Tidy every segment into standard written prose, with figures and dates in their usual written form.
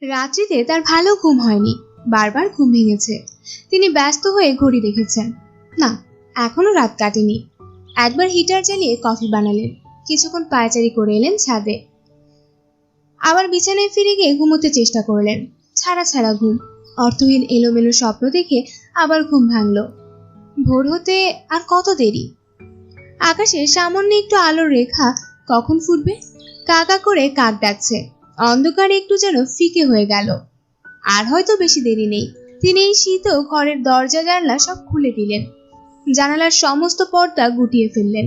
রাত্রিতে তার ভালো ঘুম হয়নি, বারবার ঘুম ভেঙেছে। তিনি ব্যস্ত হয়ে ঘড়ি দেখেছেন, না এখনো রাত কাটেনি। একবার হিটার জ্বালিয়ে কফি বানালেন, কিছুক্ষণ পায়চারি করে এলেন ছাদে, আবার বিছানায় ফিরে গিয়ে ঘুমোতে চেষ্টা করলেন। ছাড়া ছাড়া ঘুম, অর্থহীন এলোমেলো স্বপ্ন দেখে আবার ঘুম ভাঙল। ভোর হতে আর কত দেরি। আকাশে সামান্য একটু আলোর রেখা কখন ফুটবে? কাকা করে কাক ডাকছে, অন্ধকার একটু যেন ফিকে হয়ে গেল। আর হয়তো বেশি দেরি নেই। তিনি এই শীতেও ঘরের দরজা জানলা সব খুলে দিলেন, জানালার সমস্ত পর্দা গুটিয়ে ফেললেন।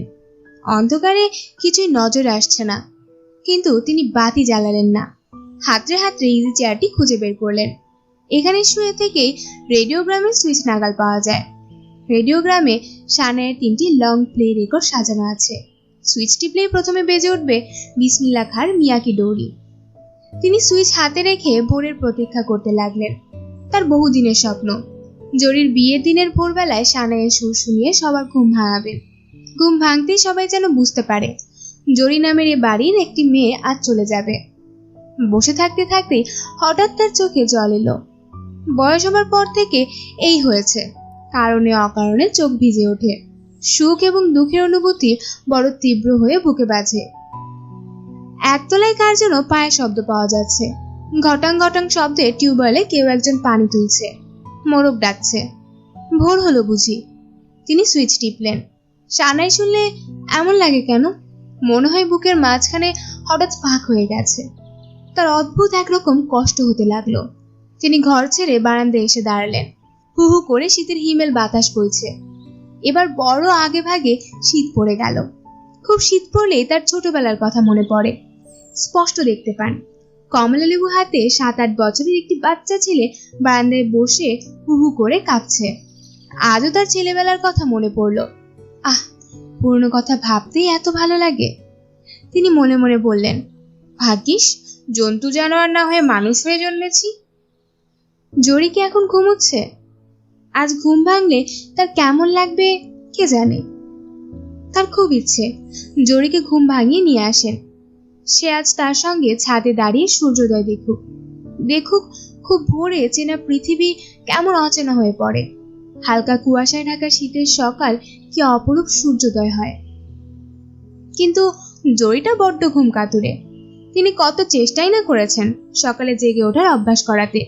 অন্ধকারে কিছুই নজরে আসছে না, কিন্তু তিনি বাতি জ্বালালেন না। হাতড়ে হাতড়ে ইজি চেয়ারটি খুঁজে বের করলেন। এখানে শুয়ে থেকেই রেডিওগ্রামের সুইচ নাগাল পাওয়া যায়। রেডিওগ্রামে শানের 3টি লং প্লে রেকর্ড সাজানো আছে। সুইচ টিপলেই প্রথমে বেজে উঠবে বিসমিল্লাহ খার মিয়াকি ডৌরি। তিনি সুইচ হাতে রেখে ভোরের প্রতীক্ষা করতে লাগলেন। তার বহুদিনের স্বপ্ন, জরির বিয়ের দিনের ভোরবেলায় শানায়ের সুর শুনিয়ে সবার ঘুম ভাঙাবেন। ঘুম ভাঙতেই সবাই যেন বুঝতে পারে জরি নামের এ বাড়ির একটি মেয়ে আজ চলে যাবে। বসে থাকতে থাকতেই হঠাৎ তার চোখে জল এলো। বয়স হবার পর থেকে এই হয়েছে, কারণে অকারণে চোখ ভিজে ওঠে। সুখ এবং দুঃখের অনুভূতি বড় তীব্র হয়ে বুকে বাজে। একতলায় কার যেন পায়ের শব্দ পাওয়া যাচ্ছে। ঘটাং ঘটাং শব্দে টিউবওয়েলে কেউ একজন পানি তুলছে, মোরগ ডাকছে। ভোর হলো বুঝি। তিনি সুইচ টিপলেন। শানাই শুনলে এমন লাগে কেন? মনে হয় বুকের মাঝখানে হঠাৎ ফাঁক হয়ে গেছে। তার অদ্ভুত একরকম কষ্ট হতে লাগলো। তিনি ঘর ছেড়ে বারান্দায় এসে দাঁড়ালেন। হু হু করে শীতের হিমেল বাতাস বইছে। এবার বড় আগে ভাগে শীত পড়ে গেল। খুব শীত পড়লেই তার ছোটবেলার কথা মনে পড়ে। স্পষ্ট দেখতে পান কমলালেবু হাতে 7-8 বছরের একটি বাচ্চা ছেলে বারান্দায় বসে হু হু করে কাঁপছে। আজও তার ছেলেবেলার কথা মনে পড়ল। আহ, পুরনো কথা ভাবতেই এত ভালো লাগে। তিনি মনে মনে বললেন, ভাগ্যিস জন্তু জানোয়ার না হয়ে মানুষ হয়ে জন্মেছি। জরি কি এখন ঘুমোচ্ছে? আজ ঘুম ভাঙলে তার কেমন লাগবে কে জানে। তার খুব ইচ্ছে জরিকে ঘুম ভাঙিয়ে নিয়ে আসেন। সে আজ তার সঙ্গে ছাদে দাঁড়িয়ে সূর্যোদয় দেখুক। দেখুক খুব ভোরে চেনা পৃথিবী কেমন অচেনা হয়ে পড়ে। হালকা কুয়াশায় ঢাকা শীতের সকাল কি অপরূপ সূর্যোদয় হয়। কিন্তু জরিটা বড্ড ঘুম কাতুরে। তিনি কত চেষ্টাই না করেছেন সকালে জেগে ওঠার অভ্যাস করাতে।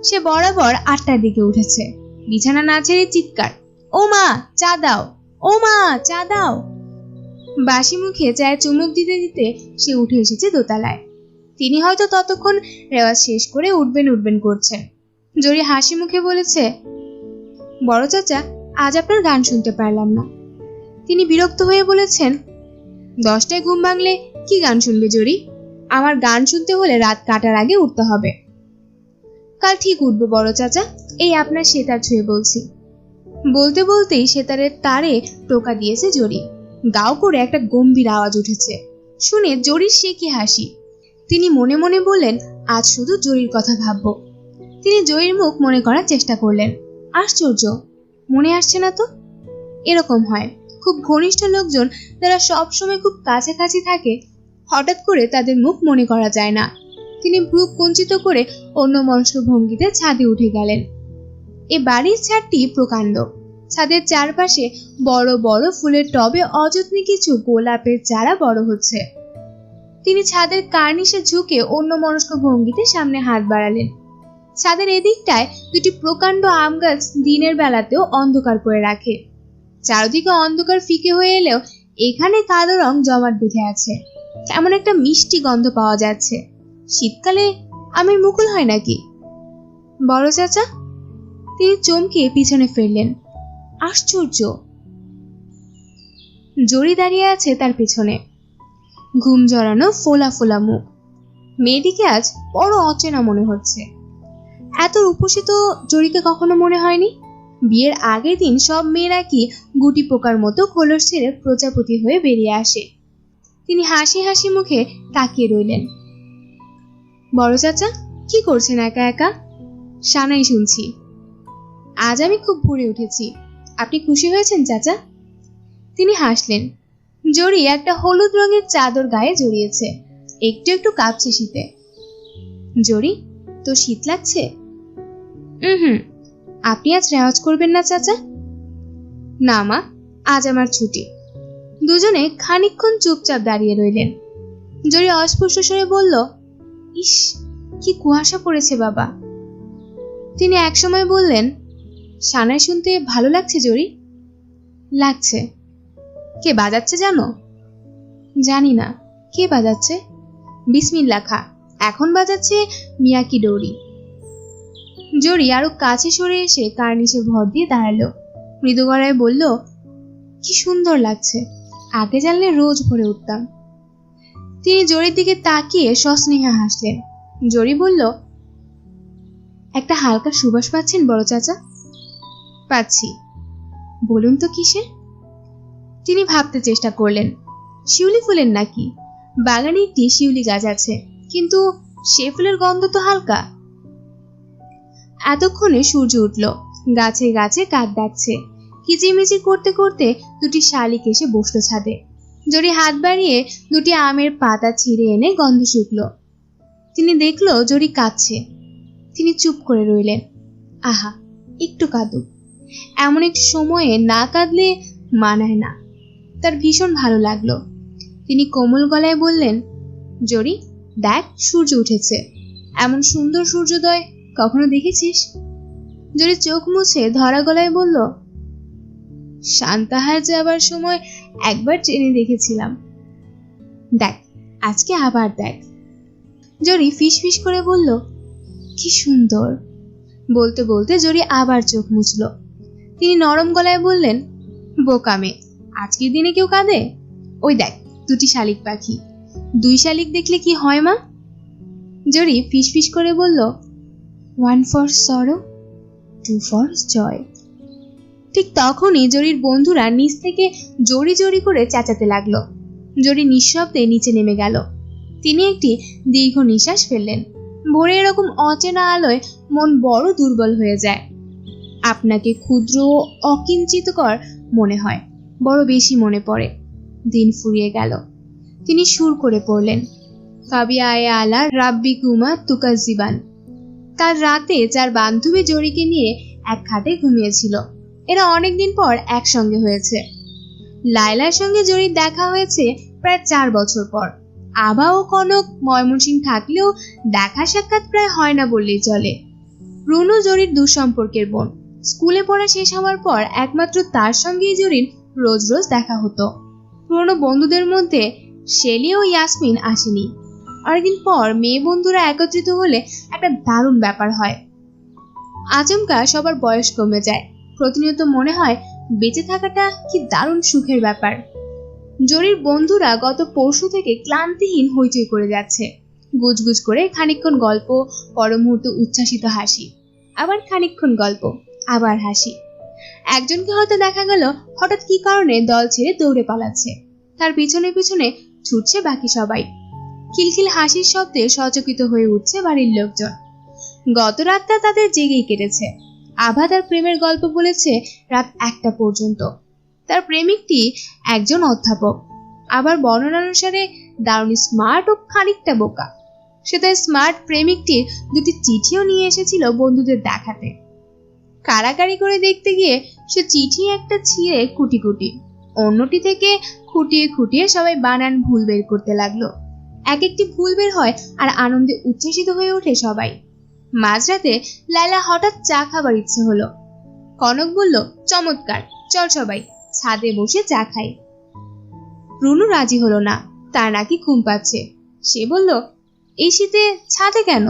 সে বরাবর 8টার দিকে উঠেছে। বিছানা না ছেড়ে চিৎকার, ও মা চা দাও, ও মা চা দাও। বাসি মুখে চায়ে চুমুক দিতে দিতে সে উঠে এসেছে দোতলায়। তিনি হয়তো ততক্ষণ রেওয়াজ শেষ করে উঠবেন করছেন। জরি হাসি মুখে বলেছে, বড় চাচা আজ আপনার গান শুনতে পারলাম না। তিনি বিরক্ত হয়ে বলেছেন, 10টায় ঘুম ভাঙলে কি গান শুনবে জরি? আমার গান শুনতে হলে রাত কাটার আগে উঠতে হবে। কাল ঠিক উঠবো বড় চাচা, এই আপনার সেতার ছুঁয়ে বলছি। বলতে বলতেই সেতারের তারে টোকা দিয়েছে জরি। গাও করে একটা গম্ভীর আওয়াজ উঠেছে। শুনে জরির সে কি হাসি। তিনি মনে মনে বললেন, আজ শুধু জরির কথা ভাববো। তিনি জরির মুখ মনে করার চেষ্টা করলেন। আশ্চর্য, মনে আসছে না তো। এরকম হয়, খুব ঘনিষ্ঠ লোকজন যারা সবসময় খুব কাছাকাছি থাকে, হঠাৎ করে তাদের মুখ মনে করা যায় না। তিনি ভ্রু কুঞ্চিত করে অন্যমনস্ক ভঙ্গিতে ছাদে উঠে গেলেন। এ বাড়ির ছাদটি প্রকাণ্ড। ছাদের চারপাশে বড় বড় ফুলের টবে অযত্নে কিছু গোলাপের চারা বড় হচ্ছে। তিনি ছাদের কার্নিশে ঝুঁকে অন্যমনস্ক ভঙ্গিতে সামনে হাত বাড়ালেন। ছাদের এদিকটায় 2টি প্রকাণ্ড আম গাছ দিনের বেলাতেও অন্ধকার করে রাখে। চারদিকে অন্ধকার ফিকে হয়ে এলেও এখানে কালো রং জমাট বেঁধে আছে। কেমন একটা মিষ্টি গন্ধ পাওয়া যাচ্ছে। শীতকালে আমের মুকুল হয় নাকি? বড় চাচা? তিনি চমকে পিছনে ফিরলেন। আশ্চর্য, জরি দাঁড়িয়ে আছে তার পিছনে। ঘুম জড়ানো ফোলা ফোলা মুখ। মেয়েটিকে আজ বড় অচেনা মনে হচ্ছে। এত রূপসী তো জরিকে কখনো মনে হয়নি। বিয়ের আগের দিন সব মেয়েরা কি গুটি পোকার মতো খোলস ছেড়ে প্রজাপতি হয়ে বেরিয়ে আসে। তিনি হাসি হাসি মুখে তাকিয়ে রইলেন। বড় চাচা কি করছেন একা একা? শানাই শুনছি। আজ আমি খুব ভোরে উঠেছি। আপনি খুশি হয়েছেন চাচা? তিনি হাসলেন। জরি একটা হলুদ রঙের চাদর গায়ে জড়িয়েছে, একটু একটু কাঁপছে শীতে। জরি, তো শীত লাগছে? হুম, আপনি আজ রেওয়াজ করবেন না চাচা? না মা, আজ আমার ছুটি। দুজনে খানিকক্ষণ চুপচাপ দাঁড়িয়ে রইলেন। জরি অস্পষ্ট স্বরে বলল, ইস, কি কুয়াশা পড়েছে বাবা। তিনি একসময় বললেন, সানাই শুনতে ভালো লাগছে জরি? লাগছে। কে বাজাচ্ছে জানো? জানি না। কে বাজাচ্ছে? বিসমিল্লা খা। এখন বাজাচ্ছে মিয়াকি ডোরি। জরি আরো কাছে সরে এসে কার্নিশে ভর দিয়ে দাঁড়ালো। মৃদু গলায় বলল, কি সুন্দর লাগছে, আগে জানলে রোজ ভরে উঠতাম। তিনি জরির দিকে তাকিয়ে সস্নেহে হাসলেন। জরি বলল, একটা হালকা সুবাস পাচ্ছেন বড় চাচা? পাচ্ছি। বলুন তো কিসের? তিনি ভাবতে চেষ্টা করলেন। শিউলি ফুলের নাকি? বাগানে একটি শিউলি গাছ আছে, কিন্তু সে ফুলের গন্ধ তো হালকা। এতক্ষণে সূর্য উঠল। গাছে গাছে কাক ডাকছে। কিচিমিচি করতে করতে দুটি শালিক এসে বসলো ছাদে। জরি হাত বাড়িয়ে দুটি আমের পাতা ছিঁড়ে এনে গন্ধ শুকলো। তিনি দেখলো জরি কাঁদছে। তিনি চুপ করে রইলেন। আহা, একটু কাঁদুক। এমন একটি সময়ে না কাঁদলে মানায় না। তার ভীষণ ভালো লাগলো। তিনি কোমল গলায় বললেন, জরি, দেখ, সূর্য উঠেছে। এমন সুন্দর সূর্যোদয় কখনো দেখেছিস? জরি চোখ মুছে ধরা গলায় বলল, সান্তাহার যাবার সময় একবার ট্রেনে দেখেছিলাম। দেখ, আজকে আবার দেখ। জরি ফিস ফিস করে বলল, কি সুন্দর। বলতে বলতে জরি আবার চোখ মুছল। তিনি নরম গলায় বললেন, বোকামে, আজকের দিনে কেউ কাঁদে? ওই দেখ, দুটি শালিক পাখি। দুই শালিক দেখলে কি হয় মা? জরি ফিস ফিস করে বলল, ওয়ান ফর সরো, টু ফর জয়। ঠিক তখনই জরির বন্ধুরা নিচ থেকে জরি জরি করে চেঁচাতে লাগলো। জরি নিঃশব্দে নিচে নেমে গেল। তিনি একটি দীর্ঘ নিঃশ্বাস ফেললেন। ভোরে এরকম অচেনা আলোয় মন বড় দুর্বল হয়ে যায়। আপনাকে ক্ষুদ্র ও অকিঞ্চিতকর মনে হয়, বড় বেশি মনে পড়ে। দিন ফুরিয়ে গেল। তিনি সুর করে পড়লেন, ফাবিয়া আয়ে আলা রাব্বি কুমা তুকাজিবান। কাল রাতে যার বান্ধবী জরিকে নিয়ে এক খাটে ঘুমিয়েছিল। এরা অনেকদিন পর একসঙ্গে হয়েছে। লায়লার সঙ্গে জরির দেখা হয়েছে প্রায় 4 বছর পর। আভা ও কনক ময়মনসিং থাকলেও দেখা সাক্ষাৎ প্রায় হয় না বললেই চলে। রুনু জরির দুঃসম্পর্কের বোন। স্কুলে পড়া শেষ হওয়ার পর একমাত্র তার সঙ্গেই জরির রোজ রোজ দেখা হতো। পুরনো বন্ধুদের মধ্যে শেলি ও ইয়াসমিন আসেনি। অনেকদিন পর মেয়ে বন্ধুরা একত্রিত হলে একটা দারুণ ব্যাপার হয়। আচমকা সবার বয়স কমে যায়। প্রতিনিয়ত মনে হয় বেঁচে থাকাটা কি দারুণ সুখের ব্যাপার। জরির বন্ধুরা গত পরশু থেকে ক্লান্তিহীন হইচই করে যাচ্ছে। গুজগুজ করে খানিকক্ষণ গল্প, পর মুহূর্তে উচ্ছ্বাসিত হাসি, আবার খানিকক্ষণ গল্প, আবার হাসি। একজনকে হয়তো দেখা গেল হঠাৎ কি কারণে দল ছেড়ে দৌড়ে পালাচ্ছে। তার পিছনে পিছনে ছুটছে বাকি সবাই। খিলখিল হাসির শব্দে সচকিত হয়ে উঠছে বাড়ির লোকজন। গত রাতটা তাদের জেগেই কেটেছে। আভা তার প্রেমের গল্প বলেছে রাত 1টা পর্যন্ত। তার প্রেমিকটি একজন অধ্যাপক, আবার বর্ণনানুসারে দারুণ স্মার্ট ও খানিকটা বোকা। সে তার স্মার্ট প্রেমিকটির দুটি চিঠিও নিয়ে এসেছিল বন্ধুদের দেখাতে। কারাকারি করে দেখতে গিয়ে সে চিঠি একটা ছিঁড়ে কুটি কুটি, অন্যটি থেকে খুঁটিয়ে খুঁটিয়ে সবাই বানান ভুল বের করতে লাগলো। এক একটি ভুল বের হয় আর আনন্দে উচ্ছ্বসিত হয়ে ওঠে সবাই। মাঝরাতে লায়লা হঠাৎ চা খাবার ইচ্ছে হলো। কনক বলল, চমৎকার, চল সবাই ছাদে বসে চা খাই। রুনু রাজি হলো না, তার নাকি ঘুম পাচ্ছে। সে বলল, এই শীতে ছাদে কেন?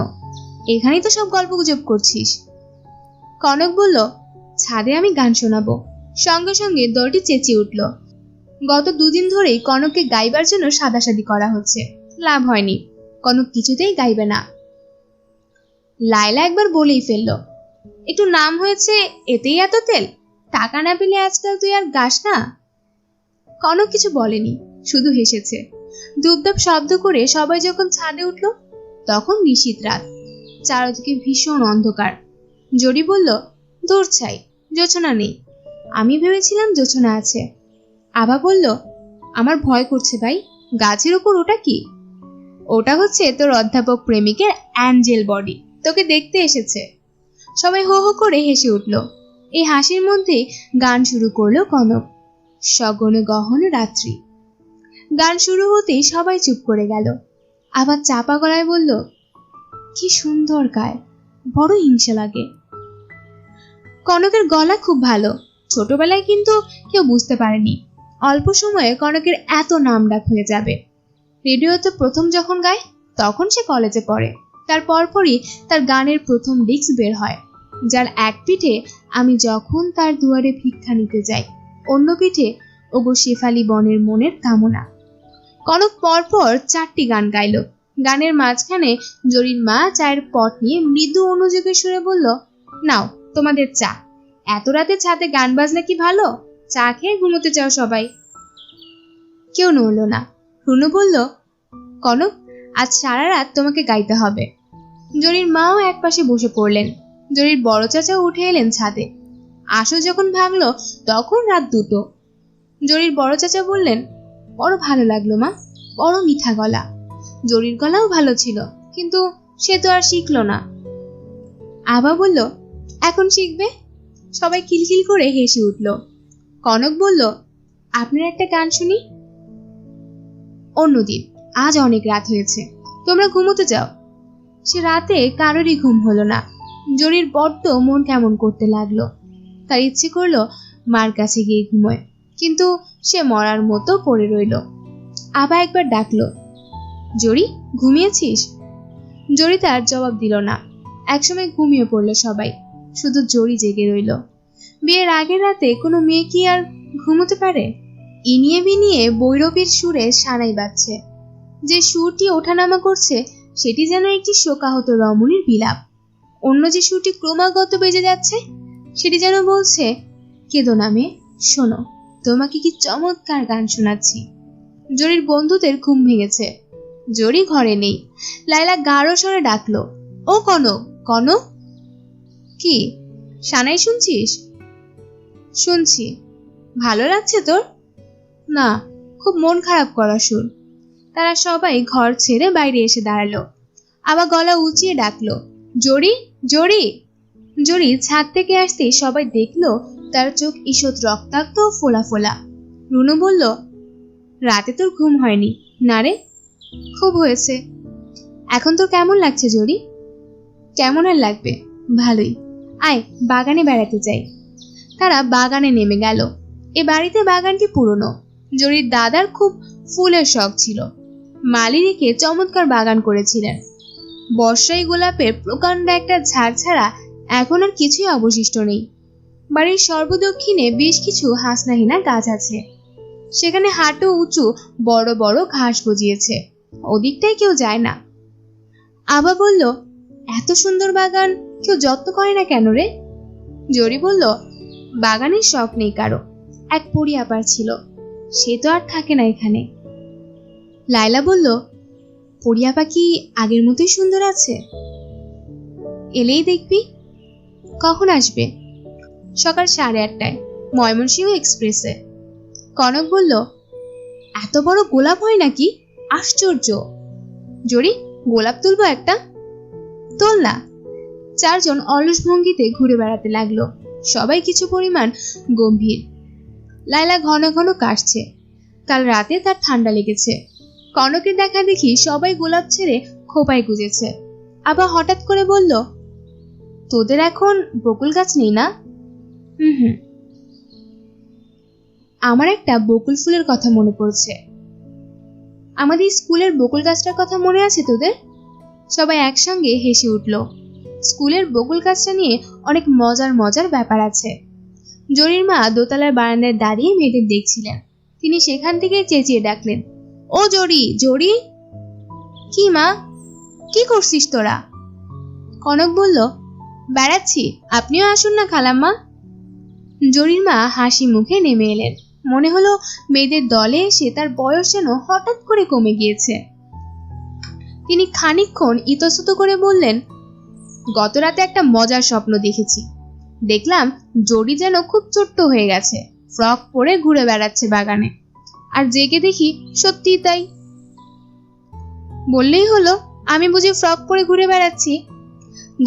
এখানেই তো সব গল্পগুজব করছিস। কনক বলল, ছাদে আমি গান শোনাবো। সঙ্গে সঙ্গে দলটি চেঁচিয়ে উঠল। গত 2 দিন ধরেই কনককে গাইবার জন্য সাদাসাদি করা হচ্ছে। লাভ হয়নি, কনক কিছুতেই গাইবে না। লায়লা একবার বলেই ফেলল, একটু নাম হয়েছে এতেই এত তেল? টাকা না পেলে আজকাল তুই আর গাস না। কনক কিছু বলেনি, শুধু হেসেছে। দুবদাব শব্দ করে সবাই যখন ছাদে উঠল তখন নিশীথ রাত, চারদিকে ভীষণ অন্ধকার। জরি বলল, দূর ছাই, জোছনা নেই। আমি ভেবেছিলাম জোছনা আছে। আভা বলল, আমার ভয় করছে ভাই। গাছের উপর ওটা কি? ওটা হচ্ছে তোর অধ্যাপক প্রেমিকের অ্যাঞ্জেল বডি। তোকে দেখতে এসেছে। সবাই হো হো করে হেসে উঠল। এই হাসির মধ্যে গান শুরু করলো কনক, সগন গহন রাত্রি। গান শুরু হতেই সবাই চুপ করে গেল। আবার চাপা গলায় বলল, কি সুন্দর গায়, বড় হিংসা লাগে। কনকের গলা খুব ভালো, ছোটবেলায় কিন্তু কেউ বুঝতে পারেনি অল্প সময়ে কনকের এত নাম ডাক হয়ে যাবে। রেডিওতে প্রথম যখন গায় তখন সে কলেজে পড়ে, তার পরপরই তার গানের প্রথম ডিস্ক বের হয়, যার এক পিঠে আমি যখন তার দুয়ারে ভিক্ষা নিতে যাই, অন্য পিঠে ওগো শেফালি বনের মনের কামনা। কনক পরপর 4টি গান গাইল। গানের মাঝখানে জরির মা চায়ের পট নিয়ে মৃদু অনুযোগের সুরে বলল, নাও তোমাদের চা। এত রাতে ছাদে গান বাজনা কি ভালো? চা খেয়ে ঘুমোতে চাও সবাই। কেউ নড়ল না। রুনু বলল, কনক, আজ সারা রাত তোমাকে গাইতে হবে। জরির মাও একপাশে বসে পড়লেন। জরির বড় চাচা উঠে এলেন ছাদে। আসর যখন ভাঙলো তখন রাত 2টো। জরির বড় চাচা বললেন, বড় ভালো লাগলো মা, বড় মিঠা গলা। জরির গলাও ভালো ছিল, কিন্তু সে তো আর শিখলো না। আবা বলল, এখন শিখবে। সবাই খিলখিল করে হেসে উঠল। কনক বলল, আপনার একটা গান শুনি। অন্যদিন, আজ অনেক রাত হয়েছে, তোমরা ঘুমোতে যাও। সে রাতে কারোরই ঘুম হলো না। জরির বড্ড মন কেমন করতে লাগলো। তার ইচ্ছে করলো মার কাছে গিয়ে ঘুমোয়, কিন্তু সে মরার মতো পড়ে রইল। আবার একবার ডাকলো, জরি, ঘুমিয়েছিস? জরি তার জবাব দিল না। একসময় ঘুমিয়ে পড়লো সবাই, শুধু জরি জেগে রইল। বিয়ের আগের রাতে কোনো মেয়ে কি আর ঘুমোতে পারে? ইনিয়ে বিনিয়ে বৈরবীর সুরে সানাই বাজছে। যে সুরটি ওঠানামা করছে সেটি যেন একটি শোকাহত রমণীর বিলাপ। অন্য যে সুরটি ক্রমাগত বেজে যাচ্ছে সেটি যেন বলছে, কেঁদো না মেয়ে, শোনো, তোমাকে কি চমৎকার গান শোনাচ্ছি। জরির বন্ধুদের ঘুম ভেঙেছে। জরি ঘরে নেই। লাইলা গাঢ় স্বরে ডাকলো, ও কনক, কনক। কি সানাই শুনছিস? শুনছি। ভালো লাগছে তোর? না, খুব মন খারাপ করা সুর। তারা সবাই ঘর ছেড়ে বাইরে এসে দাঁড়ালো। আবার গলা উঁচিয়ে ডাকলো, জরি, জরি। জরি ছাদ থেকে আসতে সবাই দেখলো তার চোখ ঈষৎ রক্তাক্ত ও ফোলা ফোলা। রুনু বলল, রাতে তোর ঘুম হয়নি না রে? খুব হয়েছে। এখন তোর কেমন লাগছে জরি? কেমন আর লাগবে, ভালোই। আয় বাগানে বেড়াতে যাই। তারা বাগানে নেমে গেল। এ বাড়িতে বাগানটি পুরনো। জরির দাদার খুব ফুলের শখ ছিল। মালি রেখে চমৎকার বাগান করেছিলেন। বর্ষাই গোলাপের প্রকাণ্ড একটা ঝাড় ছাড়া এখন আর কিছুই অবশিষ্ট নেই। বাড়ির সর্বদক্ষিণে বেশ কিছু হাসনাহিনা গাছ আছে। সেখানে হাঁটু উঁচু বড় বড় ঘাস গজিয়েছে। ওদিকটায় কেউ যায় না। আবা বলল, এত সুন্দর বাগান কেউ যত্ন করে না কেন রে? জরি বলল, বাগানের শখ নেই কারো। এক পরি আপার ছিল, সে তো আর থাকে না এখানে। লাইলা বলল, পরি আপা কি আগের মতোই সুন্দর আছে? এলেই দেখবি। কখন আসবে? সকাল 8:30টায়, ময়মনসিংহ এক্সপ্রেসে। কনক বলল, এত বড় গোলাপ হয় নাকি? আশ্চর্য। জরি, গোলাপ তুলবো একটা? তোল না। 4 জন অলস ভঙ্গিতে ঘুরে বেড়াতে লাগলো। সবাই কিছু পরিমাণ গম্ভীর। লাইলা ঘন ঘন কাশছে। কাল রাতে তার ঠান্ডা লেগেছে। কনকের দেখা দেখি সবাই গোলাপ ছেড়ে খোপায় গুজেছে। আবার হঠাৎ করে বলল, তোদের এখন বকুল গাছ নেই না? হুম। আমার একটা বকুল ফুলের কথা মনে পড়ছে। আমাদের স্কুলের বকুল গাছটার কথা মনে আছে তোদের? সবাই একসঙ্গে হেসে উঠল। স্কুলের বকুল গাছটা নিয়ে অনেক মজার মজার ব্যাপার আছে। জরির মা দোতলার বারান্দায় দাঁড়িয়ে মেয়েদের দেখছিলেন। তিনি সেখান থেকে চেঁচিয়ে ডাকলেন, ও জরি, জরি। কি মা, কি করছিস তোরা? কনক বলল, বেড়াচ্ছি, আপনিও আসুন না খালাম্মা। জরির মা হাসি মুখে নেমে এলেন। মনে হলো মেয়েদের দলে এসে তার বয়স যেন হঠাৎ করে কমে গিয়েছে। তিনি খানিকক্ষণ ইতস্তত করে বললেন, গত রাতে একটা মজার স্বপ্ন দেখেছি। দেখলাম জরি যেন খুব ছোট্ট হয়ে গেছে, ফ্রক পরে ঘুরে বেড়াচ্ছে বাগানে। আর জেগে দেখি সত্যি তাই। বললেই হলো, আমি বুঝি ফ্রক পরে ঘুরে বেড়াচ্ছি?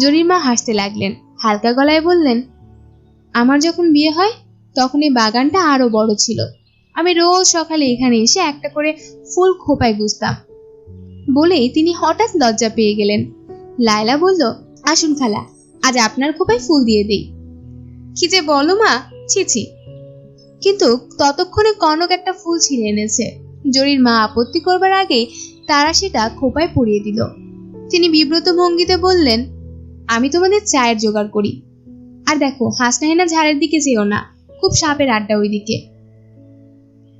জরির মা হাসতে লাগলেন, হালকা গলায় বললেন, আমার যখন বিয়ে হয় তখন এই বাগানটা আরো বড় ছিল। আমি রোজ সকালে এখানে এসে একটা করে ফুল খোপায় গুছতাম। বলেই তিনি হঠাৎ লজ্জা পেয়ে গেলেন। লায়লা বলল, আসুন খালা, আজ আপনার খোপায় ফুল দিয়ে দেই। কি যে বলো মা, ছি। কিন্তু ততক্ষণে কনক একটা ফুল ছিঁড়ে এনেছে। জরির মা আপত্তি করবার আগেই তারা সেটা খোপায় পরিয়ে দিল। তিনি বিব্রত ভঙ্গিতে বললেন, আমি তোমাদের চায়ের জোগাড় করি। আর দেখো, হাসনাহেনা ঝাড়ের দিকে যেও না, খুব সাপের আড্ডা ওইদিকে।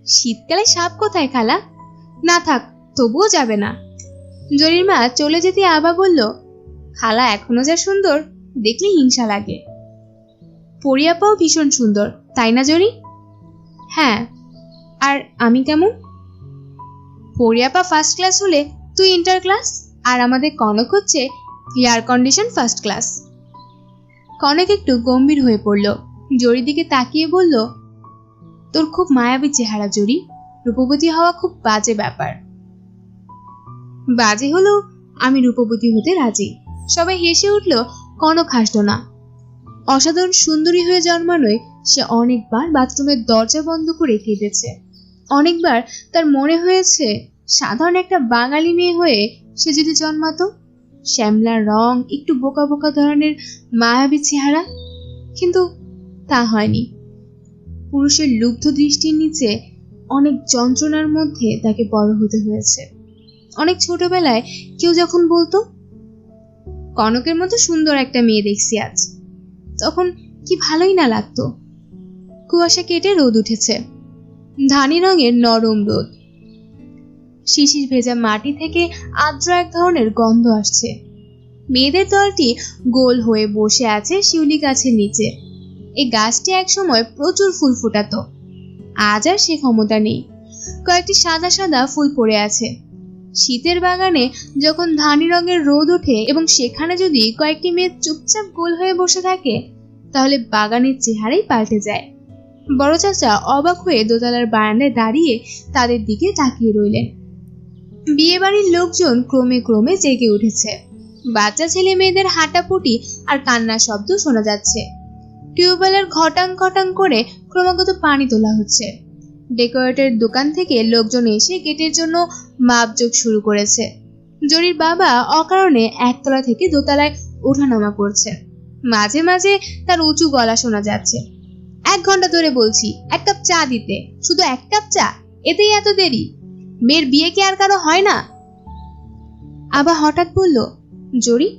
শীতকালে সাপ কোথায় খালা? না থাক, তবুও যাবে না। জরির মা চলে যেতে আবা বলল, খালা এখনো যা সুন্দর, দেখলে হিংসা লাগে। পরিয়াপাও ভীষণ সুন্দর, তাই না জরি? হ্যাঁ। আর আমি কেমন? পরিয়াপা ফার্স্ট ক্লাস হলে তুই ইন্টার ক্লাস, আর আমাদের কনক হচ্ছে air condition first class. Kanak একটু গম্ভীর হয়ে পড়ল। জরির দিকে তাকিয়ে বলল, তোর খুব মায়াবী চেহারা জরি, রূপবতী হওয়া খুব বাজে ব্যাপার। বাজে হলেও আমি রূপবতী হতে রাজি। সবাই হেসে উঠল, কনক হাসল না। অসাধারণ সুন্দরী হয়ে জন্মানোয় সে অনেকবার বাথরুমের দরজা বন্ধ করে কেঁদেছে। অনেকবার তার মনে হয়েছে সাধারণ একটা বাঙালি মেয়ে হয়ে সে যদি জন্মাতো, শ্যামলা রং, একটু বোকা বোকা ধরনের মায়াবী চেহারা, কিন্তু তা হয়নি। পুরুষের লুব্ধ দৃষ্টির নিচে অনেক যন্ত্রণার মধ্যে তাকে বড় হতে হয়েছে। অনেক ছোটবেলায় কেউ যখন বলতো, কনকের মতো সুন্দর একটা মেয়ে দেখছি আজ, তখন কি ভালোই না লাগতো। কুয়াশা কেটে রোদ উঠেছে, ধানি রঙের নরম রোদ। শিশির ভেজা মাটি থেকে আর্দ্র এক ধরনের গন্ধ আসছে। মেয়েদের দলটি গোল হয়ে বসে আছে শিউলি গাছের নিচে। এই গাছটি একসময় প্রচুর ফুল ফোটাতো, আজ আর সে ক্ষমতা নেই। কয়েকটি সাদা সাদা ফুল পড়ে আছে। শীতের বাগানে যখন ধানি রঙের রোদ ওঠে এবং সেখানে যদি কয়েকটি মেয়ে চুপচাপ গোল হয়ে বসে থাকে, তাহলে বাগানের চেহারাই পাল্টে যায়। বড় চাচা অবাক হয়ে দোতলার বারান্দায় দাঁড়িয়ে তাদের দিকে তাকিয়ে রইলেন। বিয়ে বাড়ির লোকজন ক্রমে ক্রমে জেগে উঠেছে। বাচ্চা ছেলে মেয়েদের হাঁটাপুটি আর কান্নার শব্দ শোনা যাচ্ছে। টিউবওয়েলের ঘটাং ঘটাং করে ক্রমাগত পানি তোলা হচ্ছে। ডেকোরেটের দোকান থেকে লোকজন এসে গেটের জন্য মাপজোক শুরু করেছে। জরির বাবা অকারণে একতলা থেকে দোতলায় ওঠানামা করছে। মাঝে মাঝে তার উঁচু গলা শোনা যাচ্ছে, 1 ঘন্টা ধরে বলছি 1 কাপ চা দিতে, শুধু 1 কাপ চা, এতেই এত দেরি? মেয়ের বিয়ে কি আর কারো হয় না? আবা হঠাৎ বলল, জরি,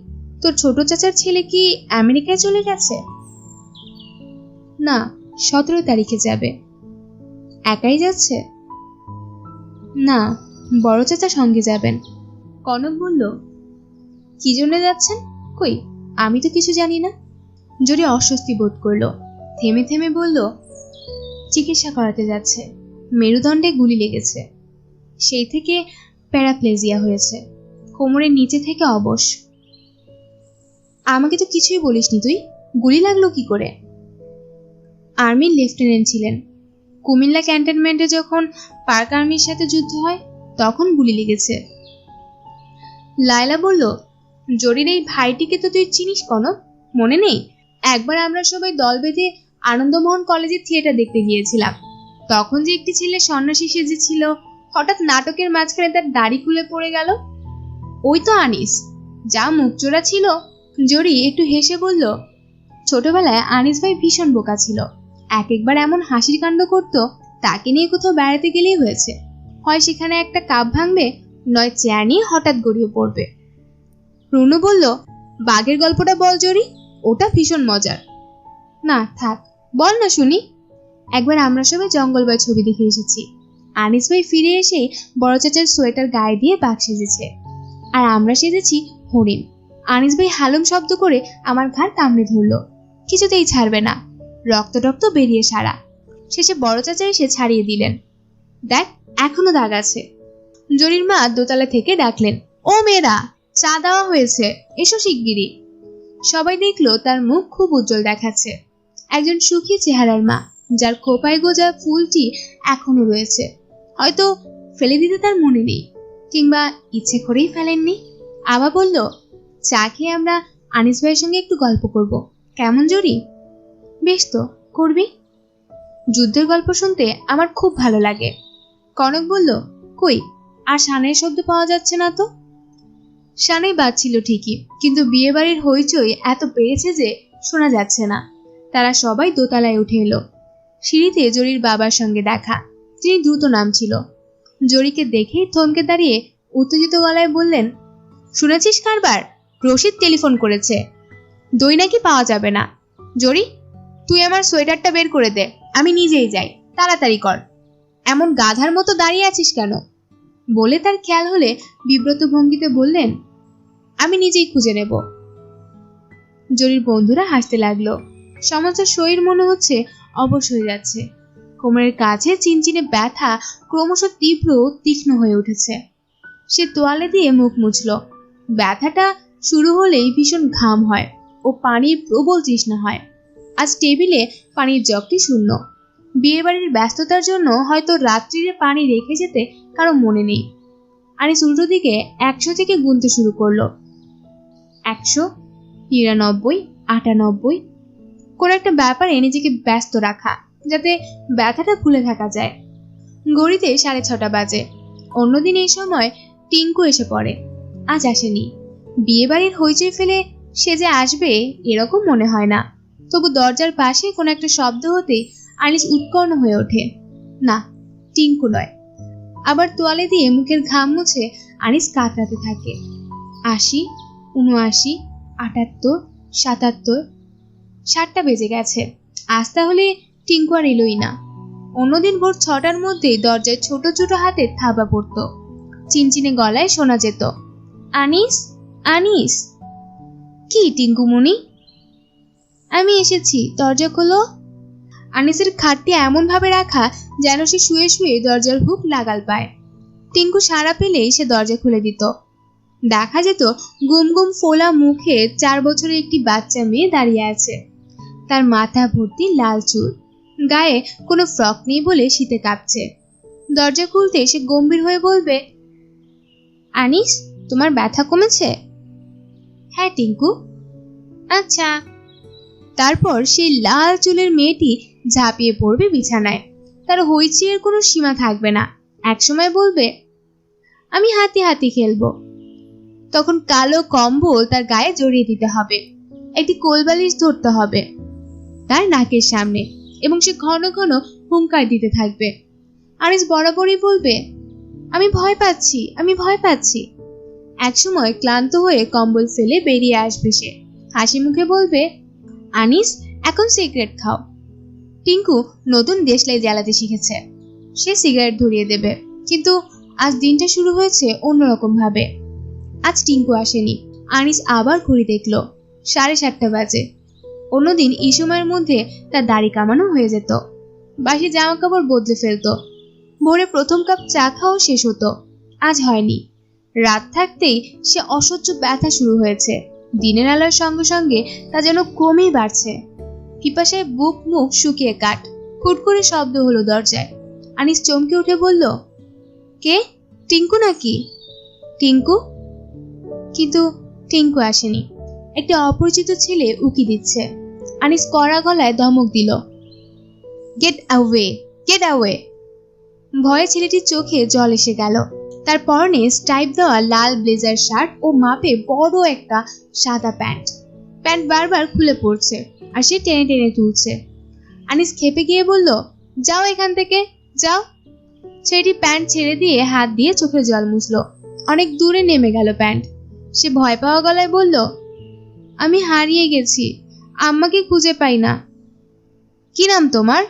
তোর ছোট চাচার ছেলে কি আমেরিকায় চলে গেছে? না, 17 তারিখে যাবে। একাই যাচ্ছে? না, বড় চাচা সঙ্গে যাবেন। কনক বলল, কি জন্য যাচ্ছেন? কই, আমি তো কিছু জানি না। জরি অস্বস্তি বোধ করলো, থেমে থেমে বলল, চিকিৎসা করাতে যাচ্ছে, মেরুদণ্ডে গুলি লেগেছে, সেই থেকে প্যারাপ্লেজিয়া হয়েছে, কোমরের নিচে থেকে অবশ। আমাকে তো কিছুই বলিসনি তুই, গুলি লাগলো কি করে? আর্মির লেফটেন্যান্ট ছিলেন। কুমিল্লা ক্যান্টনমেন্টে যখন পার্ক আর্মির সাথে যুদ্ধ হয় তখন গুলি লেগেছে। লায়লা বলল, জরির এই ভাইটিকে তো তুই চিনিস কনক, মনে নেই? একবার আমরা সবাই দল বেঁধে আনন্দমোহন কলেজের থিয়েটার দেখতে গিয়েছিলাম। তখন যে একটি ছেলে সন্ন্যাসী সেজেছিল, হঠাৎ নাটকের মাঝখানে তার দাড়ি খুলে পড়ে গেল, ওই তো আনিস। যা মুখচোরা ছিল। জরি একটু হেসে বলল, ছোটবেলায় আনিস ভাই ভীষণ বোকা ছিল। একবার এমন হাসির কাণ্ড করতো, তাকে নিয়ে কোথাও বেড়াতে গেলেই হয়েছে, হয় সেখানে একটা কাপ ভাঙবে, নয় চেয়ার নিয়ে হঠাৎ গড়িয়ে পড়বে। রুনু বলল, বাঘের গল্পটা বল জরি, ওটা ভীষণ মজার। না থাক, বল না শুনি। একবার আমরা সবাই জঙ্গলবাই ছবি দেখে এসেছি। আনিস ভাই ফিরে এসেই বড় চাচার সোয়েটার গায়ে দিয়ে বাঘ সেজেছে, আর আমরা সেজেছি হরিণ। আনিস ভাই হালুম শব্দ করে আমার ঘাড় কামড়ে ধরলো, কিছুতেই ছাড়বে না, রক্ত টক্ত বেরিয়ে সারা। শেষে বড় চাচা এসে ছাড়িয়ে দিলেন। দেখ, এখনো দাগ আছে। জরির মা দোতলা থেকে ডাকলেন, ও মেয়েরা, চা দেওয়া হয়েছে, এসো শিগগিরই। সবাই দেখলো তার মুখ খুব উজ্জ্বল দেখাচ্ছে। একজন সুখী চেহারার মা, যার খোপায় গোজা ফুলটি এখনো রয়েছে। হয়তো ফেলে দিতে তার মনে নেই, কিংবা ইচ্ছে করেই ফেলেননি। আবা বলল, চা খেয়ে আমরা আনিস ভাইয়ের সঙ্গে একটু গল্প করব। কেমন জরি? বেশ তো, করবি। যুদ্ধের গল্প শুনতে আমার খুব ভালো লাগে। কনক বলল, কই আর শানের শব্দ পাওয়া যাচ্ছে না তো? শানেই বাজছিল ঠিকই, কিন্তু বিয়ে বাড়ির হইচই এত বেড়েছে যে শোনা যাচ্ছে না। তারা সবাই দোতলায় উঠে এলো। সিঁড়িতে জরির বাবার সঙ্গে দেখা। তিনি দ্রুত নামছিল। জরিকে দেখেই থমকে দাঁড়িয়ে উত্তেজিত গলায় বললেন, শুনেছিস কারবার? রশিদ টেলিফোন করেছে, দই নাকি পাওয়া যাবে না। জরি, তুই আমার সোয়েটারটা বের করে দে, আমি নিজেই যাই, তাড়াতাড়ি কর। এমন গাধার মতো দাঁড়িয়ে আছিস কেন? বলে তার খেয়াল হলে বিব্রত ভঙ্গিতে বললেন, আমি নিজেই খুঁজে নেব। জরির বন্ধুরা হাসতে লাগলো। সমস্ত শরীর মনে হচ্ছে অবশ হয়ে যাচ্ছে। কোমরের কাছে চিনচিনে ব্যথা ক্রমশ তীব্র তীক্ষ্ণ হয়ে উঠেছে। সে তোয়ালে দিয়ে মুখ মুছল। ব্যথাটা শুরু হলেই ভীষণ ঘাম হয় ও পানির প্রবল তৃষ্ণা হয়। আজ টেবিলে পানির জগটি শূন্য। বিয়েবাড়ির ব্যস্ততার জন্য হয়তো রাত্রিরে পানি রেখে যেতে কারো মনে নেই। আনিস উল্টো দিকে 100 থেকে গুনতে শুরু করলো। 100, 99, 98। কোন একটা ব্যাপারে নিজেকে ব্যস্ত রাখা, যাতে ব্যথাটা ভুলে থাকা যায়। ঘড়িতে 6:30 বাজে। অন্যদিন এই সময় টিঙ্কু এসে পড়ে। আজ আসেনি। বিয়ে বাড়ির হইচই ফেলে সে যে আসবে এরকম মনে হয় না। তবু দরজার পাশে কোন একটা শব্দ হতেই আনিস উৎকণ্ঠ হয়ে ওঠে। না, টিঙ্কু নয়। আবার তোয়ালে দিয়ে মুখের ঘাম মুছে আনিস কাতরাতে থাকে। 80, 79, 78, 77। 7টা বেজে গেছে। আজ তাহলে টিঙ্কু আর এলোই না। অন্যদিন ভোর 6টার মধ্যেই দরজায় ছোট ছোট হাতের থাবা পড়ত। চিনচিনে গলায় শোনা যেত, আনিস, আনিস। কি টিঙ্কুমণি? আমি এসেছি, দরজা খোলো। আনিসের খাটটি এমন ভাবে রাখা যেন সে শুয়ে শুয়ে দরজার হুক লাগাল পায়। টিঙ্কু সাড়া পেলেই সে দরজা খুলে দিত। দেখা যেত গুম গুম ফোলা মুখে 4 বছরের একটি বাচ্চা মেয়ে দাঁড়িয়ে আছে। তার মাথা ভর্তি লাল চুল, গায়ে কোনো ফ্রক নেই বলে শীতে কাঁপছে। দরজা খুলতে সে গম্ভীর হয়ে বলবে, আনিস, তোমার ব্যথা কমেছে? হ্যাঁ টিঙ্কু। আচ্ছা। তারপর সেই লাল চুলের মেয়েটি ঝাঁপিয়ে পড়বে বিছানায়। তার হইচিয়ের কোনো সীমা থাকবে না। একসময় বলবে, আমি হাতি হাতি খেলবো। তখন কালো কম্বল তার গায়ে জড়িয়ে দিতে হবে, একটি কোলবালিশ ধরতে হবে তার নাকের সামনে, এবং সে ঘন ঘন হুঙ্কার দিতে থাকবে। আনিস বরাবরই বলবে, আমি ভয় পাচ্ছি, আমি ভয় পাচ্ছি। একসময় ক্লান্ত হয়ে কম্বল ফেলে বেরিয়ে আসবে সে। হাসি মুখে বলবে, আনিস, এখন সিগারেট খাও। টিঙ্কু নতুন দেশলাই জ্বালাতে শিখেছে। সে সিগারেট ধরিয়ে দেবে, কিন্তু আজ দিনটা শুরু হয়েছে অন্যরকম ভাবে। আজ টিঙ্কু আসেনি। আনিস আবার ঘড়ি দেখল, 7:30 বাজে। অন্যদিন এই সময়ের মধ্যে তার দাড়ি কামানো হয়ে যেত, বাসি জামা কাপড় বদলে ফেলতো, ভোরে প্রথম কাপ চা খাওয়া শেষ হতো। আজ হয়নি। রাত থাকতেই সে অসহ্য ব্যথা শুরু হয়েছে। দিনের আলোর সঙ্গে সঙ্গে তা যেন ক্রমেই বাড়ছে। পিপাসায় বুক মুখ শুকিয়ে কাট। খুট করে শব্দ হলো দরজায়। আনিস চমকে উঠে বলল, কে? টিঙ্কু নাকি? টিঙ্কু? কিন্তু টিঙ্কু আসেনি। একটা অপরিচিত ছেলে উকি দিচ্ছে। আনিস কড়া গলায় ধমক দিল, গেট অ্যাওয়ে, গেট অ্যাওয়ে। ভয়ে ছেলেটির চোখে জল এসে গেল। তার পরনে স্টাইপ দেওয়া লাল ব্লেজার শার্ট ও মাপে বড় একটা সাদা প্যান্ট। প্যান্ট বারবার খুলে পড়ছে আর সে টেনে টেনে তুলছে। আনিস খেপে গিয়ে বলল, যাও এখান থেকে, যাও। ছেলেটি প্যান্ট ছেড়ে দিয়ে হাত দিয়ে চোখে জল মুছল। অনেক দূরে নেমে গেল প্যান্ট। সে ভয় পাওয়া গলায় বলল, আমি হারিয়ে গেছি, আম্মাকে খুঁজে পাই না। কি নাম তোমার?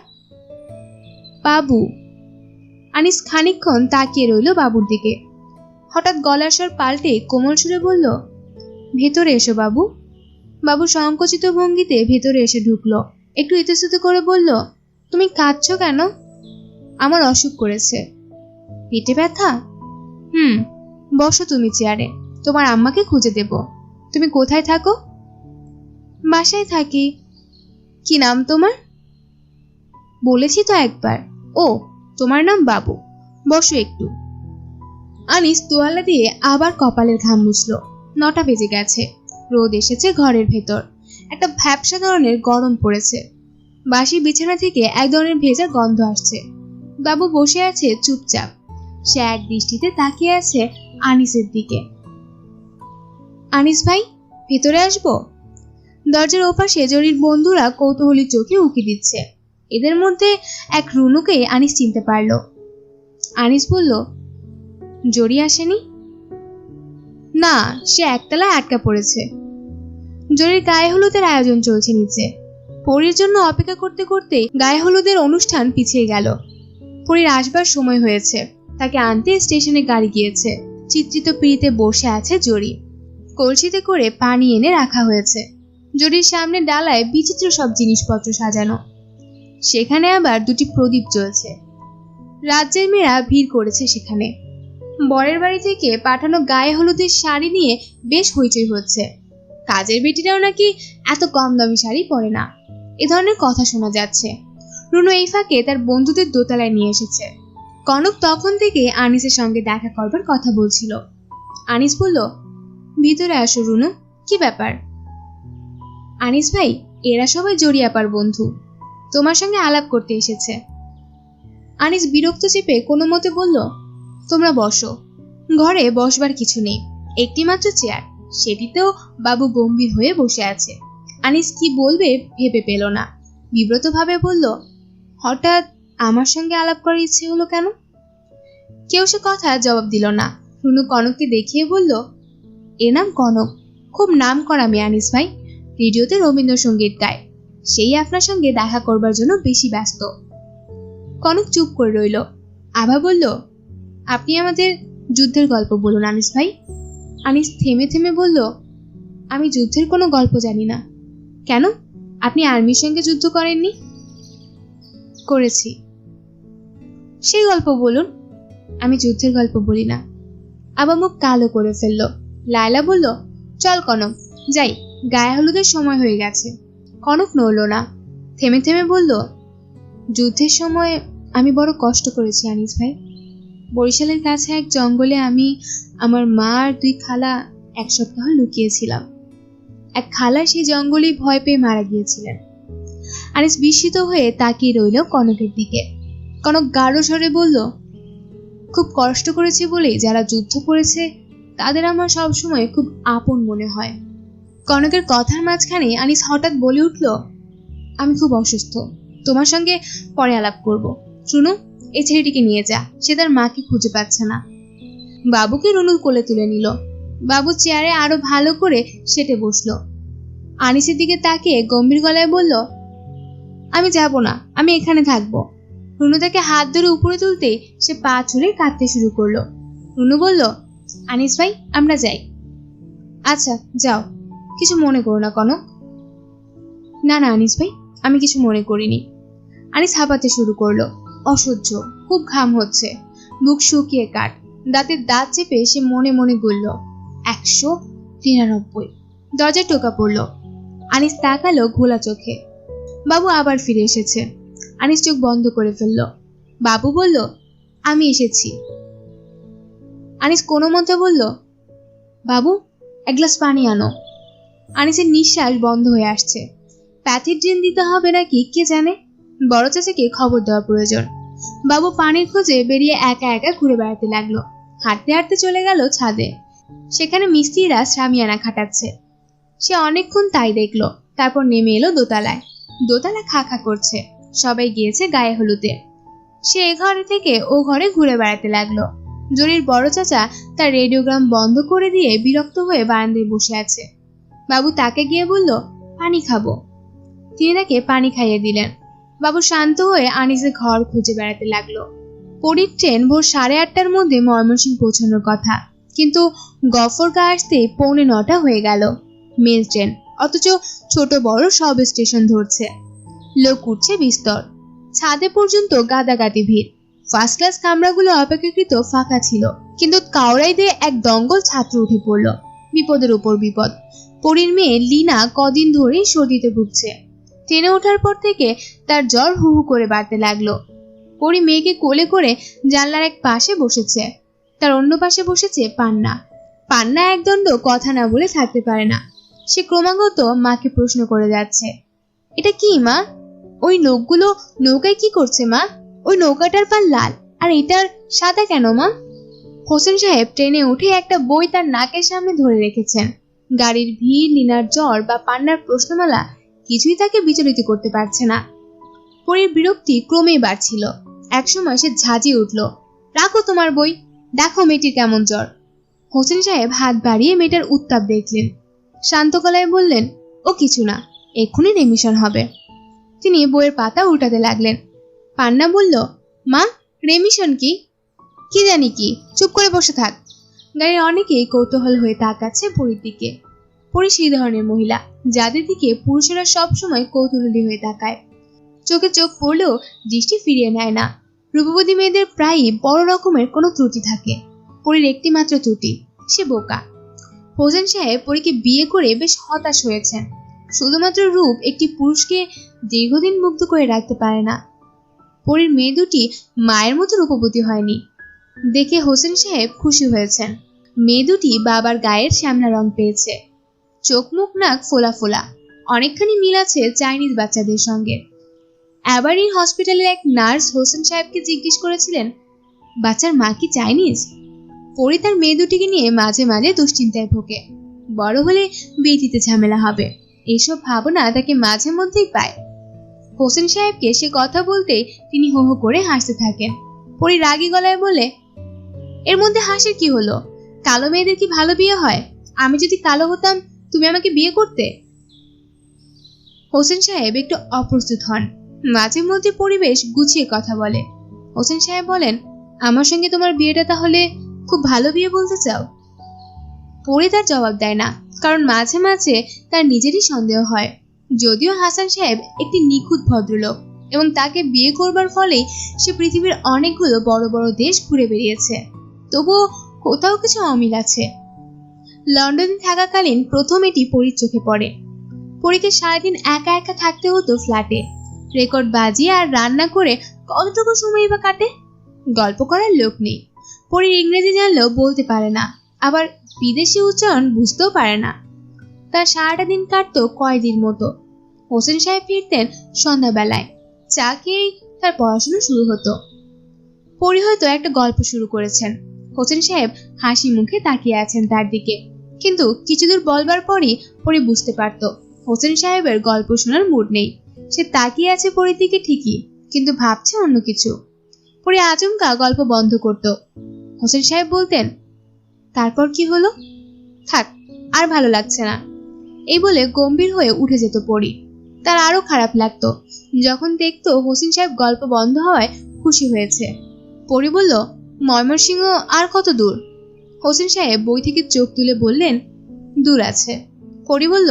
বাবু। আনিস খানিকক্ষণ তাকিয়ে রইল বাবুর দিকে। হঠাৎ গলার স্বর পাল্টে কোমল সুরে বলল, ভেতরে এসো বাবু। বাবু সংকুচিত ভঙ্গিতে ভেতরে এসে ঢুকলো। একটু ইতস্তত করে বলল, তুমি কাঁদছো কেন? আমার অসুখ করেছে। পেটে ব্যথা? বসো তুমি চেয়ারে, তোমার আম্মাকে খুঁজে দেব। তুমি কোথায় থাকো? বাসায় থাকি। কি নাম তোমার? বলেছি তো একবার। ও, তোমার নাম বাবু। বসো একটু। আনিস তোয়ালা দিয়ে আবার কপালের ঘাম মুছল। 9টা বেজে গেছে। রোদ এসেছে ঘরের ভেতর, একটা ভ্যাপসা ধরনের গরম পড়েছে। বাসি বিছানা থেকে এক ধরনের ভেজা গন্ধ আসছে। বাবু বসে আছে চুপচাপ, সে এক দৃষ্টিতে তাকিয়ে আছে আনিসের দিকে। আনিস ভাই, ভেতরে আসবো? দরজার ওপাশে জরির বন্ধুরা কৌতূহলী চোখে উকি দিচ্ছে। এদের মধ্যে এক রুনুকে আনিস চিনতে পারল। আনিস বলল, জরি আসেনি? না, সে একতলায় আটকা পড়েছে। জরির গায়ে হলুদের আয়োজন চলছে নিচে। পরীর জন্য অপেক্ষা করতে করতে গায়ে হলুদের অনুষ্ঠান পিছিয়ে গেল। পরীর আসবার সময় হয়েছে, তাকে আনতে স্টেশনে গাড়ি গিয়েছে। চিত্রিত পিড়িতে বসে আছে জরি। কলসিতে করে পানি এনে রাখা হয়েছে। জরির সামনে ডালায় বিচিত্র সব জিনিসপত্র সাজানো। সেখানে আবার দুটি প্রদীপ জ্বলছে। রাজ্যের মেয়েরা ভিড় করেছে সেখানে। বরের বাড়ি থেকে পাঠানো গায়ে হলুদের শাড়ি নিয়ে বেশ হইচই হচ্ছে। কাজের বেটিরাও নাকি এত কম দামি শাড়ি পরে না, এ ধরনের কথা শোনা যাচ্ছে। রুনু এই ফাঁকে তার বন্ধুদের দোতলায় নিয়ে এসেছে। কনক তখন থেকে আনিসের সঙ্গে দেখা করবার কথা বলছিল। আনিস বলল, ভিতরে আসো রুনু, কি ব্যাপার? আনিস ভাই, এরা সবাই জরি আপার বন্ধু, তোমার সঙ্গে আলাপ করতে এসেছে। আনিস বিরক্ত চেপে কোনো মতে বলল, তোমরা বসো। ঘরে বসবার কিছু নেই, একটি মাত্র চেয়ার, সেটিতেও বাবু গম্ভীর হয়ে বসে আছে। আনিস কি বলবে ভেবে পেল না, বিব্রতভাবে বলল, হঠাৎ আমার সঙ্গে আলাপ করার ইচ্ছে হলো কেন? কেউ সে কথা জবাব দিল না। রুনু কনককে দেখিয়ে বলল, এর নাম কনক, খুব নাম করা মেয়ে আনিস ভাই, রেডিওতে রবীন্দ্রসঙ্গীত গায়। সেই আপনার সঙ্গে দেখা করবার জন্য বেশি ব্যস্ত। কনক চুপ করে রইল। আভা বলল, আপনি আমাদের যুদ্ধের গল্প বলুন আনিস ভাই। আনিস থেমে থেমে বলল, আমি যুদ্ধের কোনো গল্প জানি না। কেন, আপনি আর্মির সঙ্গে যুদ্ধ করেননি? করেছি। সেই গল্প বলুন। আমি যুদ্ধের গল্প বলি না। আবার মুখ কালো করে ফেলল। লায়লা বলল, চল কনক যাই, গায়ে হলুদের সময় হয়ে গেছে। কনক নড়ল না, থেমে থেমে বলল, যুদ্ধের সময় আমি বড় কষ্ট করেছি আনিস ভাই। বরিশালের কাছে এক জঙ্গলে আমি, আমার মা আর দুই খালা এক সপ্তাহ লুকিয়েছিলাম। এক খালা সেই জঙ্গলেই ভয় পেয়ে মারা গিয়েছিলেন। আনিস বিস্মিত হয়ে তাকিয়ে রইল কনকের দিকে। কনক গাঢ় স্বরে বলল, খুব কষ্ট করেছি বলে যারা যুদ্ধ করেছে তাদের আমার সবসময় খুব আপন মনে হয়। কনকের কথার মাঝখানে আনিস হঠাৎ বলে উঠল, আমি খুব অসুস্থ, তোমার সঙ্গে পরে আলাপ করব। শুনো, এই ছেলেটিকে নিয়ে যা, সে তার মাকে খুঁজে পাচ্ছে না। বাবুকে রুনু কোলে তুলে নিল। বাবু চেয়ারে আরো ভালো করে সেটে বসলো। আনিসের দিকে তাকিয়ে গম্ভীর গলায় বলল, আমি যাব না, আমি এখানে থাকবো। রুনু তাকে হাত ধরে উপরে তুলতেই সে পা ছুড়ে কাঁদতে শুরু করলো। রুনু বলল, আনিস ভাই, আমরা যাই। আচ্ছা যাও, কিছু মনে করো না কনক। না না আনিস ভাই, আমি কিছু মনে করিনি। আনিস হাঁপাতে শুরু করলো। অসহ্য, খুব ঘাম হচ্ছে, মুখ শুকিয়ে কাট। দাঁতের দাঁত চেপে সে মনে মনে গুনল, 193। দরজায় টোকা পড়ল। আনিস তাকালো ঘোলা চোখে। বাবু আবার ফিরে এসেছে। আনিস চোখ বন্ধ করে ফেলল। বাবু বলল, আমি এসেছি। আনিস কোনো মতে বলল, বাবু এক গ্লাস পানি আনো। আনিসের নিঃশ্বাস বন্ধ হয়ে আসছে। প্যাথিড্রিন দিতে হবে নাকি কে জানে। বড় চাচাকে খবর দেওয়া প্রয়োজন। বাবু পানির খোঁজে বেরিয়ে একা একা ঘুরে বেড়াতে লাগলো। হাঁটতে হাঁটতে চলে গেল ছাদে। সেখানে মিস্ত্রিরা শামিয়ানা খাটাচ্ছে। সে অনেকক্ষণ তাই দেখলো, তারপর নেমে এলো দোতলায়। দোতলা খা খা করছে, সবাই গিয়েছে গায়ে হলুদে। সে এ ঘরে থেকে ও ঘরে ঘুরে বেড়াতে লাগলো। জরির বড় চাচা তার রেডিওগ্রাম বন্ধ করে দিয়ে বিরক্ত হয়ে বারান্দায় বসে আছে। বাবু তাকে গিয়ে বলল, পানি খাবো। তিনি তাকে পানি খাইয়ে দিলেন। বাবু শান্ত হয়ে আনিসের ঘর খুঁজে বেড়াতে লাগলো। পরীর ট্রেন ভোর 8:30টার মধ্যে ময়মনসিংহ পৌঁছানোর কথা, কিন্তু গফরগা আসতে 8:45 হয়ে গেল। মেল ট্রেন, অথচ ছোট বড় সব স্টেশন ধরছে। লোক উঠছে বিস্তর। ছাদে পর্যন্ত গাদাগাদি ভিড়। ফার্স্ট ক্লাস কামরাগুলো অপেক্ষাকৃত ফাঁকা ছিল, কিন্তু কাউরাই দিয়ে এক দঙ্গল ছাত্র উঠে পড়ল। বিপদের উপর বিপদ। পরীর মেয়ে লীনা কদিন ধরেই সর্দিতে ভুগছে। ট্রেনে ওঠার পর থেকে তার জ্বর হু হু করে বাড়তে লাগলো। পরী মেয়েকে কোলে করে জানলার এক পাশে বসেছে, তার অন্য পাশে বসেছে পান্না। পান্না একদণ্ড কথা না বলে থাকতে পারে না। সে ক্রমাগত মাকে প্রশ্ন করে যাচ্ছে, এটা কি মা? ওই লোকগুলো নৌকায় কি করছে মা? ওই নৌকাটার পাল লাল আর এটার সাদা কেন মা? হোসেন সাহেব ট্রেনে উঠে একটা বই তার নাকের সামনে ধরে রেখেছেন। গাড়ির ভিড়, নীনার জ্বর বা পান্নার প্রশ্নমালা কিছুই তাকে বিচলিত করতে পারছে না। পরীর বিরক্তি ক্রমেই বাড়ছিল। একসময় সে ঝাঁজিয়ে উঠল, রাখো তোমার বই, দেখো মেয়েটির কেমন জ্বর। হোসেন সাহেব হাত বাড়িয়ে মেয়েটার উত্তাপ দেখলেন, শান্ত গলায় বললেন, ও কিছু না, এক্ষুনি রেমিশন হবে। তিনি বইয়ের পাতা উল্টাতে লাগলেন। পান্না বলল, মা, রেমিশন কি? কি জানি কি, চুপ করে বসে থাক। গাড়ির অনেকেই কৌতূহল হয়ে তাকাচ্ছে পরীর দিকে। পরী সেই ধরনের মহিলা যাদের দিকে পুরুষেরা সবসময় কৌতূহলী হয়ে তাকায়। চোখে চোখ পড়লেও দৃষ্টি ফিরিয়ে নেয় না। রূপবতী মেয়েদের প্রায়ই বড় রকমের কোনো ত্রুটি থাকে। পরীর একটি মাত্র ত্রুটি, সে বোকা। হোসেন সাহেব পরীকে বিয়ে করে বেশ হতাশ হয়েছেন। শুধুমাত্র রূপ একটি পুরুষকে দীর্ঘদিন মুগ্ধ করে রাখতে পারে না। পরীর মেয়ে দুটি মায়ের মতো রূপবতী হয়নি দেখে হোসেন সাহেব খুশি হয়েছেন। মেয়ে দুটি বাবার গায়ের শ্যামলা রং পেয়েছে, চোখ মুখ নাক ফোলা ফোলা, অনেকখানি মিল আছে চাইনিজ বাচ্চাদের সঙ্গে। অ্যাবারডিন হসপিটালের এক নার্স হোসেন সাহেবকে জিজ্ঞেস করেছিলেন, বাচ্চার মা কি চাইনিজ? পরী তার মেয়ে দুটিকে নিয়ে মাঝে মাঝে দুশ্চিন্তায় ভোগে। বড় হলে বিয়ে দিতে ঝামেলা হবে, এইসব ভাবনা তাকে মাঝে মধ্যেই পায়। হোসেন সাহেবকে সে কথা বলতেই তিনি হো হো করে হাসতে থাকেন। পরী রাগী গলায় বলে, এর মধ্যে হাসির কি হলো? কালো মেয়েদের কি ভালো বিয়ে হয়? আমি যদি কালো হতাম, তুমি আমাকে বিয়ে করতে? হোসেন সাহেব একটু অপ্রস্তুত হন। মাঝে মধ্যে পরিবেশ গুছিয়ে কথা বলে। হোসেন সাহেব বলেন, আমার সঙ্গে তোমার বিয়েটা তাহলে খুব ভালো বিয়ে বলতে চাও? পরী তার জবাব দেয় না, কারণ মাঝে মাঝে তার নিজেরই সন্দেহ হয়। যদিও হাসান সাহেব একটি নিখুঁত ভদ্রলোক এবং তাকে বিয়ে করবার ফলেই সে পৃথিবীর অনেকগুলো বড় বড় দেশ ঘুরে বেরিয়েছে, তবুও কোথাও কিছু অমিল আছে। লন্ডনে থাকাকালীন প্রথম এটি পরীর চোখে পড়ে। পরীকে সারাদিন একা একা থাকতে হতো ফ্ল্যাটে। রেকর্ড বাজিয়ে আর রান্না করে কতটুকু সময় বা কাটে? গল্প করার লোক নেই। পরীর ইংরেজি জানলেও বলতে পারে না, আবার বিদেশি উচ্চারণ বুঝতেও পারে না। তার সারাটা দিন কাটতো কয়েদির মতো। হোসেন সাহেব ফিরতেন সন্ধ্যাবেলায়, চা খেয়েই তার পড়াশোনা শুরু হতো। পরী হয়তো একটা গল্প শুরু করেছেন। হোসেন সাহেব হাসি মুখে তাকিয়ে আছেন তার দিকে, কিন্তু কিছুদূর বলবার পরই পরী বুঝতে পারত হোসেন সাহেবের গল্প শোনার মুড নেই। সে তাকিয়ে আছে পরীর দিকে ঠিকই, কিন্তু ভাবছে অন্য কিছু। পরী আচমকা গল্প বন্ধ করত। হোসেন সাহেব বলতেন, তারপর কি হলো? থাক, আর ভালো লাগছে না, এই বলে গম্ভীর হয়ে উঠে যেত পরী। তার আরো খারাপ লাগতো যখন দেখতো হোসেন সাহেব গল্প বন্ধ হওয়ায় খুশি হয়েছে। পরী বলল, ময়মনসিংহ আর কত দূর? হোসেন সাহেব বই থেকে চোখ তুলে বললেন, দূর আছে। পরী বলল,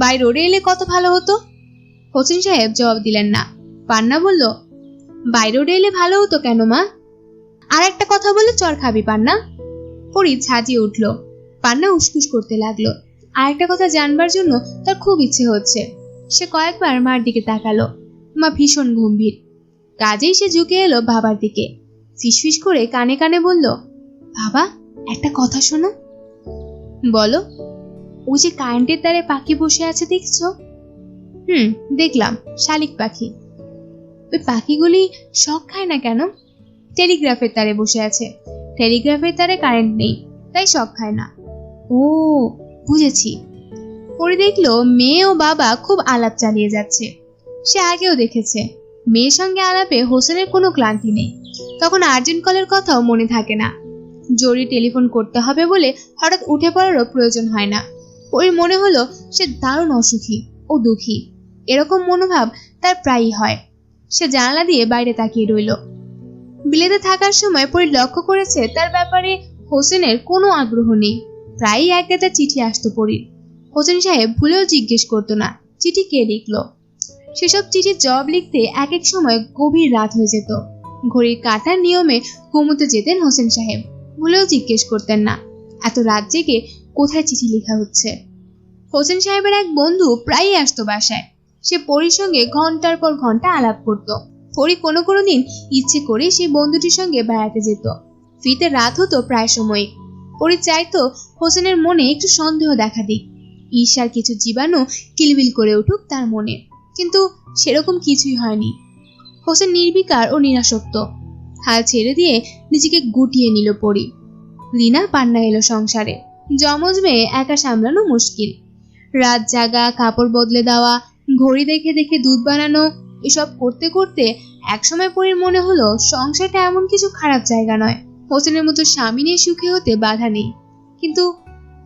বাই রোডে এলে কত ভালো হতো। হোসেন সাহেব জবাব দিলেন না। পান্না বলল, বাই রোডে এলে ভালো হতো কেন মা? আর একটা কথা বলে চর খাবি পান্না। পরী ঝাঁজিয়ে উঠল। পান্না উসকুস করতে লাগলো। আর একটা কথা জানবার জন্য তার খুব ইচ্ছে হচ্ছে। সে কয়েকবার মার দিকে তাকালো। মা ভীষণ গম্ভীর। কাজেই সে ঝুঁকে এলো বাবার দিকে। ফিসফিস করে কানে কানে বলল, বাবা, একটা কথা শোনো। বলো। ওই যে কারেন্টের তারে পাখি বসে আছে দেখছো? দেখলাম, শালিক পাখি। ওই পাখিগুলি শখ খায় না কেন? টেলিগ্রাফের তারে বসে আছে। টেলিগ্রাফের তারে কারেন্ট নেই, তাই শখ খায় না। ও, বুঝেছি। পরে দেখলো মেয়ে ও বাবা খুব আলাপ চালিয়ে যাচ্ছে। সে আগেও দেখেছে মেয়ের সঙ্গে আলাপে হোসেনের কোনো ক্লান্তি নেই। তখন আর্জেন্ট কলের কথাও মনে থাকে না। জরুরি টেলিফোন করতে হবে বলে হঠাৎ উঠে পড়ারও প্রয়োজন হয় না। ওর মনে হলো সে দারুণ অসুখী ও দুঃখী। এরকম মনোভাব তার প্রায়ই হয়। সে জানালা দিয়ে বাইরে তাকিয়ে রইল। বিলেতে থাকার সময় পরি লক্ষ্য করেছে তার ব্যাপারে হোসেনের কোনো আগ্রহ নেই। প্রায়ই এক গাদা চিঠি আসতো পরির। হোসেন সাহেব ভুলেও জিজ্ঞেস করতো না চিঠি কে লিখলো। সেসব চিঠির জবাব লিখতে এক এক সময় গভীর রাত হয়ে যেত। ঘড়ির কাঁটার নিয়মে ঘুমোতে যেতেন হোসেন সাহেব। ভুলেও জিজ্ঞেস করতেন না এত রাত জেগে কোথায় চিঠি লেখা হচ্ছে। হোসেন সাহেবের এক বন্ধু প্রায়ই আসতো বাসায়। সে পরির সঙ্গে ঘন্টার পর ঘন্টা আলাপ করত। পরি কোনো কোনো দিন ইচ্ছে করে সেই বন্ধুটির সঙ্গে বেড়াতে যেত। ফিরতে রাত হতো প্রায় সময়। পরি চাইতো হোসেনের মনে একটু সন্দেহ দেখা দিক। ঈর্ষার কিছু জীবাণু কিলবিল করে উঠুক তার মনে, কিন্তু সেরকম কিছুই হয়নি। হোসেন নির্বিকার ও নিরাসক্ত। হাল ছেড়ে দিয়ে নিজেকে গুটিয়ে নিল পরি। লীনা পান্না এলো সংসারে। যমজ মেয়ে একা সামলানো মুশকিল। রাত জাগা, কাপড় বদলে দেওয়া, ঘড়ি দেখে দেখে দুধ বানানো, এসব করতে করতে একসময় পরির মনে হলো সংসারটা এমন কিছু খারাপ জায়গা নয়। হোসেনের মতো স্বামী নিয়ে সুখী হতে বাধা নেই, কিন্তু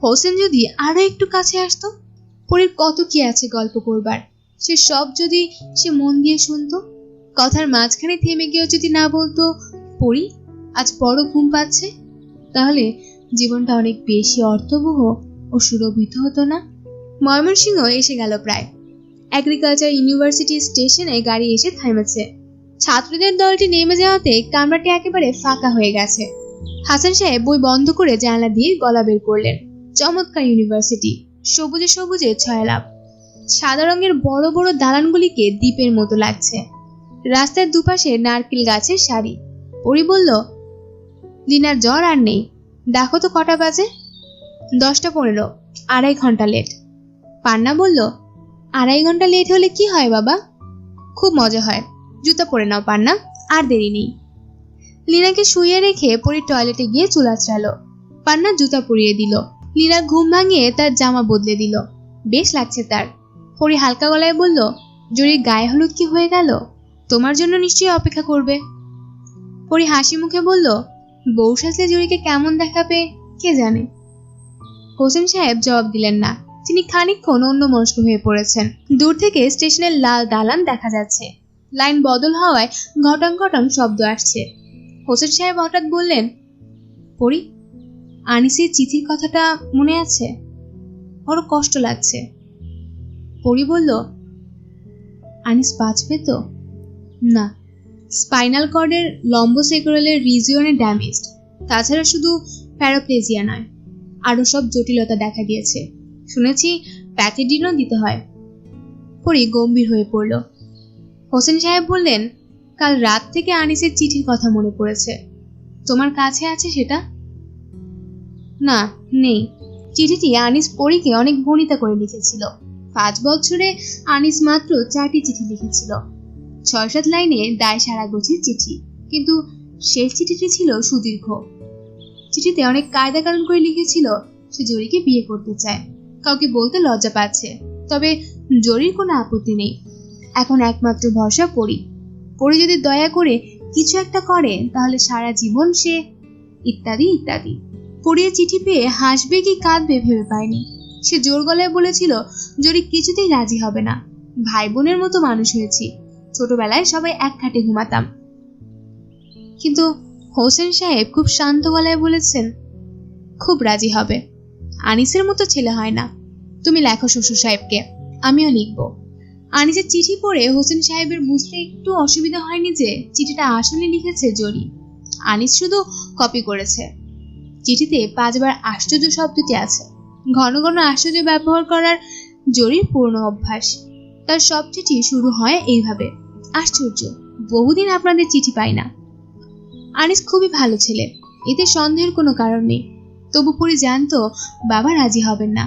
হোসেন যদি আরো একটু কাছে আসতো। পরির কত কি আছে গল্প করবার, সে সব যদি সে মন দিয়ে শুনতো। কথার মাঝখানে থেমে গিয়েও যদি না বলতো, পরি আজ বড় ঘুম পাচ্ছে, তাহলে জীবনটা অনেক বেশি অর্থবহ ও সুরভিত হতো না। ময়মনসিংহ এসে গেল প্রায়। এগ্রিকালচার ইউনিভার্সিটি স্টেশনে গাড়ি এসে থেমেছে। ছাত্রদের দলটি নেমে যাওয়াতে কামরাটি একেবারে ফাঁকা হয়ে গেছে। হাসান সাহেব বই বন্ধ করে জানলা দিয়ে গলা বের করলেন। চমৎকার ইউনিভার্সিটি, সবুজে সবুজে ছয়লাভ। সাদা রঙের বড় বড় দালানগুলিকে দ্বীপের মতো লাগছে। রাস্তার দুপাশে নারকেল গাছের সারি। পরি বলল, লিনার জ্বর আর নেই, দেখো তো কটা বাজে। 10:15, 2.5 ঘন্টা লেট। পান্না বলল, 2.5 ঘন্টা লেট হলে কি হয় বাবা? খুব মজা হয়। জুতা পরে নাও পান্না, আর দেরি নেই। লীনাকে শুইয়ে রেখে পরি টয়লেটে গিয়ে চুল আঁচড়ালো। পান্না জুতা পরিয়ে দিল। লীনা ঘুম ভাঙিয়ে তার জামা বদলে দিল। বেশ লাগছে তার। পরি হালকা গলায় বলল, জরির গায়ে হলুদ কি হয়ে গেল? তোমার জন্য নিশ্চয়ই অপেক্ষা করবে। পরি হাসি মুখে বলল, বউ সাজলে জরিকে কেমন দেখাবে কে জানে। হোসেন সাহেব জবাব দিলেন না। তিনি খানিকক্ষণ অন্যমনস্ক হয়ে পড়েছেন। দূর থেকে স্টেশনের লাল দালান দেখা যাচ্ছে। লাইন বদল হওয়ায় ঘটং ঘটং শব্দ আসছে। হোসেন সাহেব হঠাৎ বললেন, পরি, আনিসের চিঠির কথাটা মনে আছে? বড় কষ্ট লাগছে। পরি বলল, আনিস বাঁচবে তো? না, স্পাইনাল কর্ডের লম্বোসেক্রালের রিজিয়নে ড্যামেজড। তাছাড়া শুধু প্যারাপ্লেজিয়া নয়, আরো সব জটিলতা দেখা দিয়েছে। শুনেছি প্যাথেডিনও দিতে হয়। পরি গম্ভীর হয়ে পড়ল। হোসেন সাহেব বললেন, কাল রাত থেকে আনিসের চিঠির কথা মনে পড়েছে। তোমার কাছে আছে সেটা? না, নেই। চিঠিটি আনিস পরীকে অনেক বর্ণিতা করে লিখেছিল। 5 বছরে আনিস মাত্র 4টি চিঠি লিখেছিল। 6-7 লাইনে দায় সারা গোছের চিঠি, কিন্তু শেষ চিঠিটি ছিল সুদীর্ঘ। চিঠিতে অনেক কায়দা কানুন করে লিখেছিল সে জরিকে বিয়ে করতে চায়। কাউকে বলতে লজ্জা পাচ্ছে, তবে জরির কোনো আপত্তি নেই। এখন একমাত্র ভরসা পরি। পরি যদি দয়া করে কিছু একটা করে তাহলে সারা জীবন সে ইত্যাদি ইত্যাদি। পরিয়ে চিঠি পেয়ে হাসবে কি কাঁদবে ভেবে পায়নি। সে জোর গলায় বলেছিল জরি কিছুতেই রাজি হবে না। ভাই বোনের মতো মানুষ হয়েছি, ছোটবেলায় সবাই এক খাটে ঘুমাতাম। কিন্তু হোসেন সাহেব খুব শান্ত গলায় বলেছেন, খুব রাজি হবে। আনিসের মতো ছেলে হয় না। তুমি লেখো শ্বশুর সাহেবকে, আমিও লিখব। আনিসের চিঠি পড়ে হোসেন সাহেবের বুঝতে একটু অসুবিধা হয়নি যে চিঠিটা আসলে লিখেছে জরি। আনিস শুধু কপি করেছে। চিঠিতে 5 বার আশ্চর্য শব্দটি আছে। ঘন ঘন আশ্চর্য ব্যবহার করার জরির পূর্ণ অভ্যাস। তার সব চিঠি শুরু হয় এইভাবে, আশ্চর্য, বহুদিন আপনাদের চিঠি পাই না। আনিস খুবই ভালো ছেলে, এতে সন্দেহের কোনো কারণ নেই। তবু পরি জানতো বাবা রাজি হবেন না।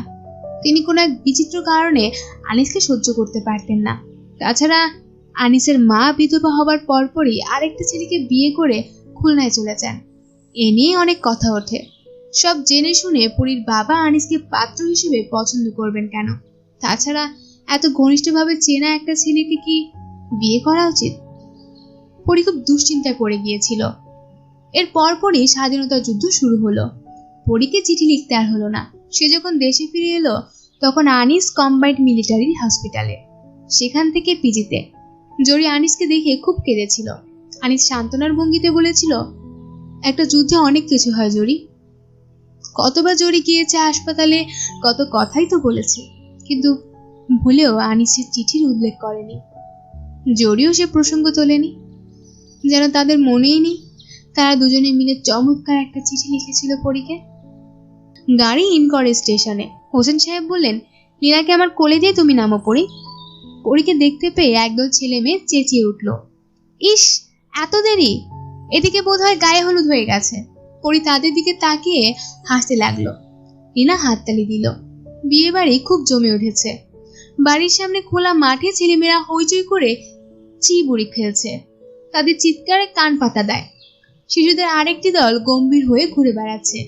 তিনি কোনো এক বিচিত্র কারণে আনিসকে সহ্য করতে পারতেন না। তাছাড়া আনিসের মা বিধবা হবার পরপরই আরেকটা ছেলেকে বিয়ে করে খুলনায় চলে যান। এ নিয়ে অনেক কথা ওঠে। সব জেনে শুনে পরির বাবা আনিসকে পাত্র হিসেবে পছন্দ করবেন কেন? তাছাড়া এত ঘনিষ্ঠভাবে চেনা একটা ছেলেকে কি বিয়ে করা উচিত? পরি খুব দুশ্চিন্তায় পড়ে গিয়েছিল। এর পরপরই স্বাধীনতা যুদ্ধ শুরু হলো। পরীকে চিঠি লিখতে আর হলো না। সে যখন দেশে ফিরে এলো তখন আনিস কম্বাইন্ড মিলিটারি হসপিটালে, সেখান থেকে পিজিতে। জরি আনিসকে দেখে খুব কেঁদেছিল। আনিস সান্ত্বনার ভঙ্গিতে বলেছিল, একটা যুদ্ধে অনেক কিছু হয় জরি। কতবার জরি গিয়েছে হাসপাতালে, কত কথাই তো বলেছে, কিন্তু ভুলেও আনিসের চিঠির উল্লেখ করেনি। জরিও সে প্রসঙ্গ তোলেনি, যেন তাদের মনেই নেই তারা দুজনে মিলে চমৎকার একটা চিঠি লিখেছিল পরীকে। গাড়ি ইন করে স্টেশনে। হোসেন সাহেব বললেন, লীনাকে আমার কোলে দিয়ে তুমি নামো পরি। পরীকে দেখতে পেয়ে একদল ছেলে মেয়ে চেঁচিয়ে উঠল, ইস, এত দেরি! এদিকে বোধহয় গায়ে হলুদ হয়ে গেছে। পরি তাদের দিকে তাকিয়ে হাসতে লাগলো। লীনা হাততালি দিল। বিয়ে বাড়ি খুব জমে উঠেছে। বাড়ির সামনে খোলা মাঠে ছেলেমেয়েরা হইচই করে চিবুড়ি খেলছে, তাদের চিৎকারে কান পাতা দেয়। শিশুদের আরেকটি দল গম্ভীর হয়ে ঘুরে বেড়াচ্ছে।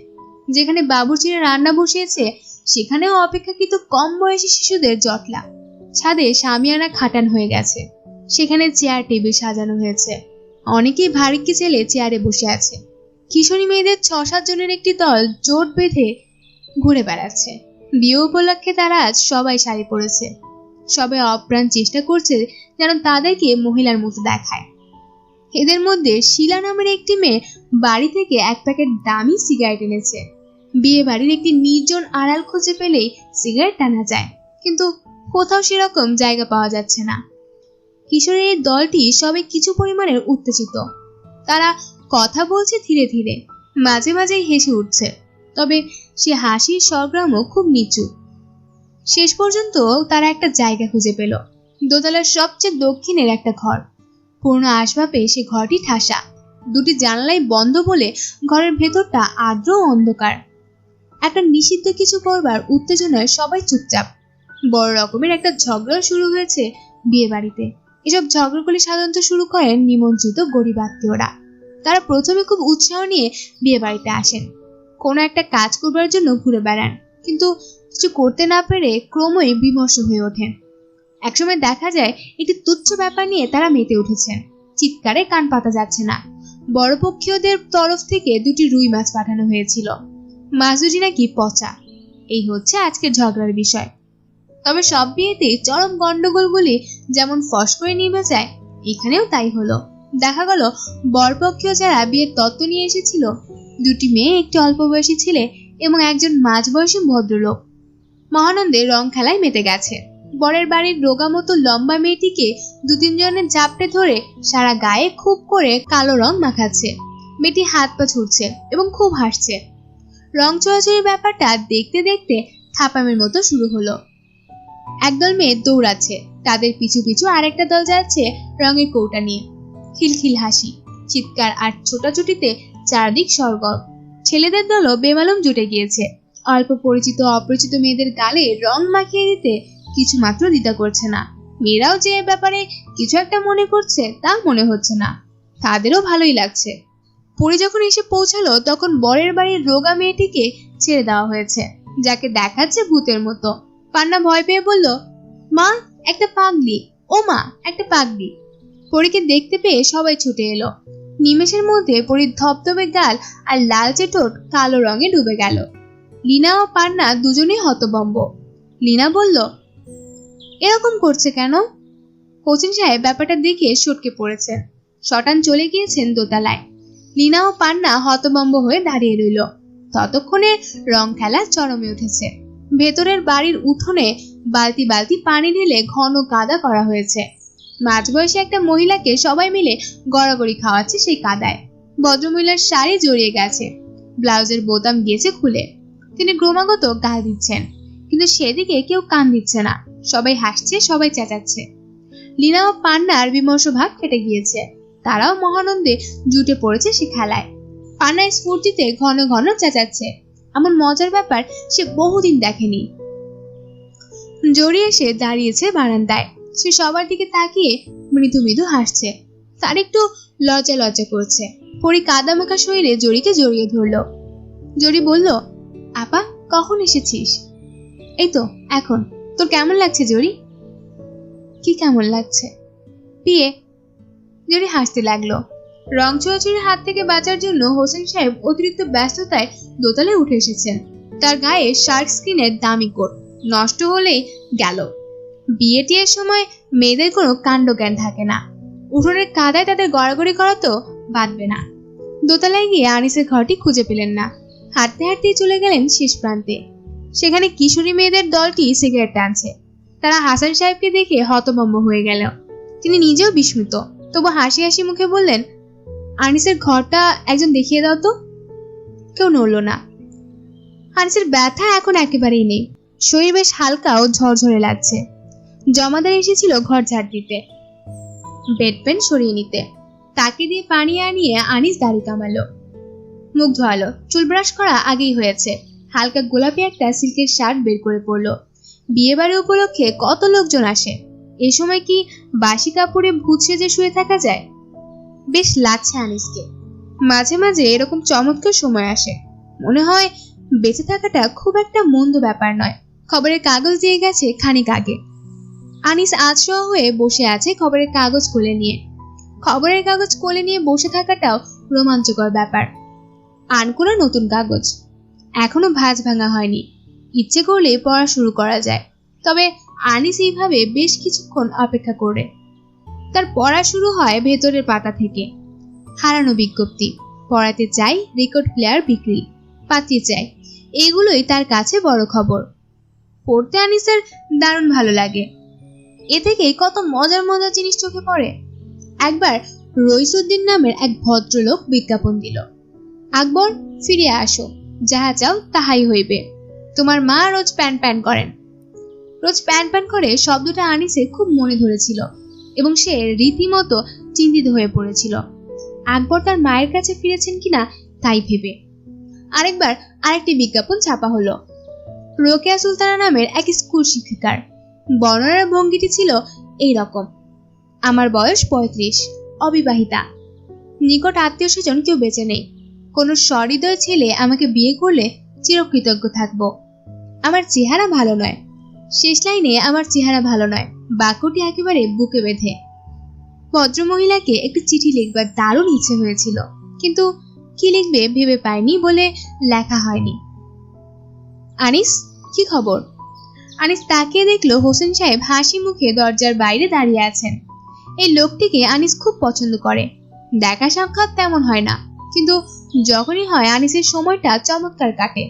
যেখানে বাবুর্চিরা রান্না বসিয়েছে সেখানেও অপেক্ষাকৃত কম বয়সী শিশুদের জটলা। ছাদে শামিয়ানা খাটান হয়ে গেছে, সেখানে চেয়ার টেবিল সাজানো হয়েছে। অনেকেই ভারিক্কি ছেলে চেয়ারে বসে আছে। কিশোরী মেয়েদের 6-7 জনের একটি দল জোট বেঁধে ঘুরে বেড়াচ্ছে। বিয়ে উপলক্ষে তারা আজ সবাই শাড়ি পরেছে। সবাই অপ্রাণ চেষ্টা করছে যেন তাদেরকে মহিলার মতো দেখায়। এদের মধ্যে শিলা নামের একটি মেয়ে বাড়ি থেকে 1 প্যাকেট দামি সিগারেট এনেছে। বিয়ে বাড়ির একটি নির্জন আড়াল খুঁজে পেলেই সিগারেট টানা যায়, কিন্তু কোথাও সেরকম জায়গা পাওয়া যাচ্ছে না। কিশোরের এই দলটি সবাই কিছু পরিমাণের উত্তেজিত। তারা কথা বলছে ধীরে ধীরে, মাঝে মাঝেই হেসে উঠছে, তবে সে হাসির স্বরগ্রামও খুব নিচু। শেষ পর্যন্ত তারা একটা জায়গা খুঁজে পেল, দোতলার সবচেয়ে দক্ষিণের একটা ঘর। পুরনো আসবাবে সে ঘরটি ঠাসা, 2টি জানালাই বন্ধ বলে ঘরের ভেতরটা আর্দ্র অন্ধকার। একটা নিষিদ্ধ কিছু করবার উত্তেজনায় সবাই চুপচাপ। বড় রকমের একটা ঝগড়া শুরু হয়েছে বিয়ে বাড়িতে। এসব ঝগড়াগুলি সাধারণত শুরু করেন নিমন্ত্রিত গরিব আত্মীয়রা। তারা প্রথমে খুব উৎসাহ নিয়ে বিয়ে বাড়িতে আসেন, কোনো একটা কাজ করবার জন্য ঘুরে বেড়ান, কিন্তু কিছু করতে না পেরে ক্রমই বিমর্ষ হয়ে ওঠেন। একসময় দেখা যায় একটি তুচ্ছ ব্যাপার নিয়ে তারা মেতে উঠেছেন। চিৎকারে কান পাতা যাচ্ছে না। বড়পক্ষীয়দের তরফ থেকে 2টি রুই মাছ পাঠানো হয়েছিল। মাছ দুটি নাকি পচা। এই হচ্ছে আজকের ঝগড়ার বিষয়। তবে সব বিয়েতেই চরম গন্ডগোলগুলি যেমন ফস করে নিভে যায়, এখানেও তাই হলো। দেখা গেল বরপক্ষীয় যারা বিয়ের তত্ত্ব নিয়ে এসেছিল, 2টি মেয়ে, একটি অল্প বয়সী ছেলে এবং একজন মাঝবয়সী ভদ্রলোক, মহানন্দে রং খেলায় মেতে গেছে। বরের বাড়ির রোগা মতো লম্বা মেয়েটিকে 2-3 জনের জাপটে ধরে সারা গায়ে খুব করে কালো রং মাখাচ্ছে। মেয়েটি হাত পা ছুটছে এবং খুব হাসছে। রং চোরাচুরির ব্যাপারটা দেখতে দেখতে থাপামের মতো শুরু হলো। একদল মেয়ে দৌড়াচ্ছে, তাদের পিছু পিছু আরেকটা দল যাচ্ছে রঙের কৌটা নিয়ে। খিলখিল হাসি, চিৎকার আর ছোটাছুটিতে চারদিক সরগর। ছেলেদের দলও বেমালুম জুটে গিয়েছে। অল্প পরিচিত অপরিচিত মেয়েদের গালে রং মাখিয়ে দিতে কিছু মাত্র দ্বিধা করছে না। মেয়েরাও যে ব্যাপারে কিছু একটা মনে করছে তা মনে হচ্ছে না, তাদেরও ভালোই লাগছে। পরি যখন এসে পৌঁছালো তখন বরের বাড়ির রোগা মেয়েটিকে ছেড়ে দেওয়া হয়েছে, যাকে দেখাচ্ছে ভূতের মতো। পান্না ভয় পেয়ে বলল, মা একটা পাগলি, ও মা একটা পাগলি। পরীকে দেখতে পেয়ে সবাই ছুটে এলো। নিমেষের মধ্যে পরীর ধবধবে গাল আর লালচে ঠোঁট কালো রঙে ডুবে গেল। লীনা ও পান্না দুজনেই হতভম্ব। লীনা বলল, এরকম করছে কেন? কোচিন সাহেব ব্যাপারটা দেখে সটকে পড়েছেন, শটান চলে গিয়েছেন দোতলায়। লীনা ও পান্না হতভম্ব হয়ে দাঁড়িয়ে রইল। ততক্ষণে রং খেলা চরমে উঠেছে। ভেতরের বাড়ির উঠোনে বালতি বালতি পানি ঢেলে ঘন কাদা করা হয়েছে। মাঝবয়সী একটা মহিলাকে সবাই মিলে গড়াগড়ি খাওয়াচ্ছে সেই কাদায়। ভদ্রমহিলার শাড়ি জড়িয়ে গেছে, ব্লাউজের বোতাম গিয়েছে খুলে। তিনি ক্রমাগত গাল দিচ্ছেন, কিন্তু সেদিকে কেউ কান দিচ্ছে না। সবাই হাসছে, সবাই চেঁচাচ্ছে। লীনা ও পান্নার বিমর্ষ ভাব কেটে গিয়েছে, তারাও মহানন্দে জুটে পড়েছে সে খেলায়। পান্না স্ফূর্তিতে ঘন ঘন চেঁচাচ্ছে, এমন মজার ব্যাপার সে বহুদিন দেখেনি। জড়িয়ে এসে দাঁড়িয়েছে বারান্দায়। সে সবার দিকে তাকিয়ে মৃদু মৃদু হাসছে। তার একটু লজ্জা লজ্জা করছে। পরি কাদামাখা শরীরে জড়িকে জড়িয়ে ধরল। জড়ি বলল, আপা কখন এসেছিস? এই তো এখন। তোর কেমন লাগছে জড়ি? কি কেমন লাগছে? বিয়ে। জড়ি হাসতে লাগলো। রং চোরাচুরির হাত থেকে বাঁচার জন্য হোসেন সাহেব অতিরিক্ত ব্যস্ততায় দোতলায় উঠে এসেছেন। তার গায়ে শার্ক স্কিনের দামি কোট, নষ্ট হলেই গেল। বিয়ে টিয়ের সময় মেয়েদের কোনো কাণ্ড জ্ঞান থাকে না। উঠোনের কাদায় তাদের গড়াগড়ি করা তো বাঁধবে না। দোতলায় গিয়ে আনিসের ঘরটি খুঁজে পেলেন না। হাঁটতে হাঁটতেই চলে গেলেন শেষ প্রান্তে। সেখানে কিশোরী মেয়েদের দলটি সিগারেট টানছে। তারা হাসান সাহেবকে দেখে হতভম্ব হয়ে গেল। তিনি নিজেও বিস্মিত, তবু হাসি হাসি মুখে বললেন, আনিসের ঘরটা একজন দেখিয়ে দাও তো। কেউ নড়ল না। আনিসের ব্যথা এখন একেবারেই নেই, শরীর বেশ হালকা ও ঝরঝরে লাগছে। জমাদার এসেছিল ঘর ঝাড় দিতে, বেড পেন সরিয়ে নিতে। তাকে দিয়ে পানি আনিয়ে আনিস দাড়ি কামালো, মুখ ধোয়ালো। চুল ব্রাশ করা আগেই হয়েছে। হালকা গোলাপি একটা সিল্কের শার্ট বের করে পরল। বিয়ে বাড়ি উপলক্ষে কত লোকজন আসে, এ সময় কি বাসি কাপড়ে ভূত সেজে শুয়ে থাকা যায়? বেশ লাগছে আনিসকে। মাঝে মাঝে এরকম চমৎকার সময় আসে, মনে হয় বেঁচে থাকাটা খুব একটা মন্দ ব্যাপার নয়। খবরের কাগজ দিয়ে গেছে খানিক আগে। আনিস আজসহ হয়ে বসে আছে খবরের কাগজ কোলে নিয়ে। খবরের কাগজ কোলে নিয়ে বসে থাকাটাও রোমাঞ্চকর ব্যাপার। আনকোনা নতুন কাগজ, এখনো ভাঁজ ভাঙা হয়নি। ইচ্ছে করলে পড়া শুরু করা যায়। তবে আনিস এইভাবে বেশ কিছুক্ষণ অপেক্ষা করে। তার পড়া শুরু হয় ভেতরের পাতা থেকে। হারানো বিজ্ঞপ্তি, পড়াতে চাই রেকর্ড প্লেয়ার বিক্রি, পাত্রী চাই, এগুলোই তার কাছে বড় খবর। পড়তে আনিসের দারুণ ভালো লাগে। এ থেকে কত মজার মজার জিনিস চোখে পড়ে। একবার রইসুদ্দিন নামের এক ভদ্রলোক বিজ্ঞাপন দিল, আকবর ফিরে আসো, যাহা চাও তাহাই হইবে। তোমার মা রোজ প্যান প্যান করেন। রোজ প্যান প্যান করে শব্দটা আনিসের খুব মনে ধরেছিল এবং সে রীতিমতো চিন্তিত হয়ে পড়েছিল আকবর তার মায়ের কাছে ফিরেছেন কিনা তাই ভেবে। আরেকবার আরেকটি বিজ্ঞাপন ছাপা হলো। রোকেয়া সুলতানা নামের এক স্কুল শিক্ষিকার। বর্ণনার ভঙ্গিটি ছিল এই রকম: আমার বয়স 35, অবিবাহিতা, নিকট আত্মীয় স্বজন কেউ বেঁচে নেই। কোনো সহৃদয় ছেলে আমাকে বিয়ে করলে চিরকৃতজ্ঞ থাকব। আমার চেহারা ভালো নয়। শেষ লাইনে আমার চেহারা ভালো নয় বাক্যটি একেবারে বুকে বেঁধে। ভদ্রমহিলাকে একটি চিঠি লিখবার দারুণ ইচ্ছে হয়েছিল, কিন্তু কি লিখবে ভেবে পায়নি বলে লেখা হয়নি। আনিস, কি খবর? আনিস তাকিয়ে দেখলো হোসেন সাহেব হাসি মুখে দরজার বাইরে দাঁড়িয়ে আছেন। এই লোকটিকে আনিস খুব পছন্দ করে। দেখা সাক্ষাৎ তেমন হয় না, কিন্তু যখনই হয় আনিসের সময়টা চমৎকার কাটে।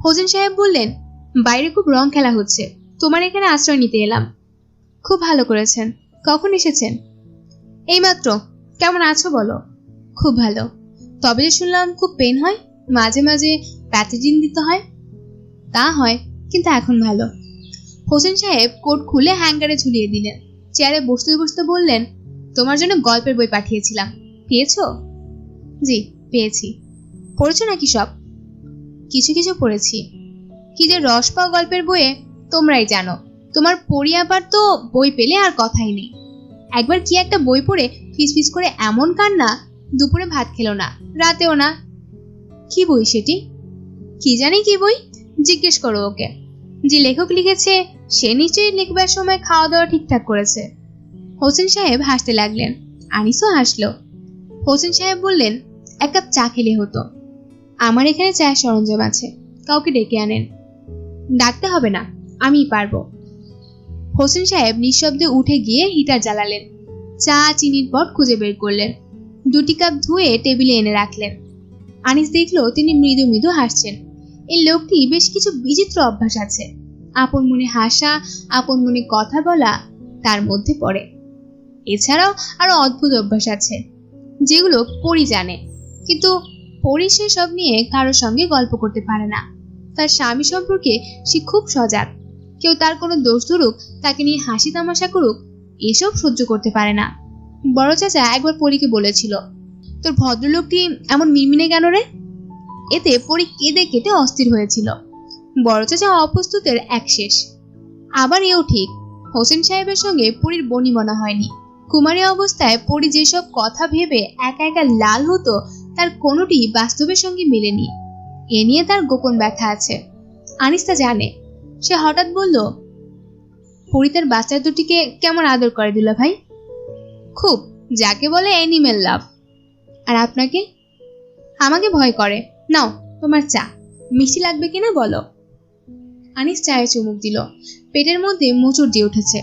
হোসেন সাহেব বললেন, বাইরে খুব রং খেলা হচ্ছে, তোমার এখানে আশ্রয় নিতে এলাম। খুব ভালো করেছেন। কখন এসেছেন? এইমাত্র। কেমন আছো বলো? খুব ভালো। তবে যে শুনলাম খুব পেন হয়, মাঝে মাঝে প্যাথেজিন দিতে হয়। তা হয়, কিন্তু এখন ভালো। হোসেন সাহেব কোট খুলে হ্যাঙ্গারে ঝুলিয়ে দিলেন। চেয়ারে বসতে বসতে বললেন, তোমার জন্য গল্পের বই পাঠিয়েছিলাম, পেয়েছো? জি, পেয়েছি। পড়েছো নাকি সব? কিছু কিছু পড়েছি। কি যে রস পাও গল্পের বইয়ে তোমরাই জানো। তোমার পড়িয়াবার তো বই পেলে আর কথাই নেই। একবার কি একটা বই পড়ে ফিসফিস করে এমন কান্না, দুপুরে ভাত খেলো না, রাতেও না। কি বই সেটি? কি জানি কি বই, জিজ্ঞেস করো ওকে। যে লেখক লিখেছে সে নিশ্চয়ই লিখবার সময় খাওয়া দাওয়া ঠিকঠাক করেছে। হোসেন সাহেব হাসতে লাগলেন। আনিসও হাসলো। হোসেন সাহেব বললেন, এক কাপ চা খেলে হতো। আমার এখানে চায়ের সরঞ্জাম আছে, কাউকে ডেকে আনেন। ডাকতে হবে না, আমিই পারবো। হোসেন সাহেব নিঃশব্দে উঠে গিয়ে হিটার জ্বালালেন। চা চিনির পট খুঁজে বের করলেন। 2টি কাপ ধুয়ে টেবিলে এনে রাখলেন। আনিস দেখলো তিনি মৃদু মৃদু হাসছেন। এই লোকটি বেশ কিছু বিচিত্র অভ্যাস আছে। আপন মনে হাসা, আপন মনে কথা বলা তার মধ্যে পড়ে। এছাড়াও আরো অদ্ভুত অভ্যাস আছে, যেগুলো পরি জানে, কিন্তু পরি সেসব নিয়ে কারোর সঙ্গে গল্প করতে পারে না। তার স্বামী সম্পর্কে সে খুব সজাগ। কেউ তার কোনো দোষ ধরুক, তাকে নিয়ে হাসি তামাশা করুক, এসব সহ্য করতে পারে না। বড় চাচা একবার পরীকে বলেছিল, তোর ভদ্রলোকটি এমন মিনমিনে কেন রে? এতে পরি কেঁদে কেটে অস্থির হয়েছিল। বড় চাচা অপ্রস্তুতের এক শেষ। আবার এও ঠিক, হোসেন সাহেবের সঙ্গে পরির বনিবনা হয়নি। কুমারী অবস্থায় পরি যেসব কথা ভেবে একা একা লাল হতো, তার কোনোটি বাস্তবের সঙ্গে মেলেনি। এ নিয়ে তার গোপন ব্যথা আছে, আনিস তা জানে। সে হঠাৎ বলল, পরি তার বাচ্চা দুটিকে কেমন আদর করে দিল ভাই? খুব, যাকে বলে অ্যানিমেল লাভ। আর আপনাকে? আমাকে ভয় করে। নাও তোমার চা, মিষ্টি লাগবে কিনা বলো। আনিস চায়ে চুমুক দিল। পেটের মধ্যে মোচড় দিয়ে উঠেছে।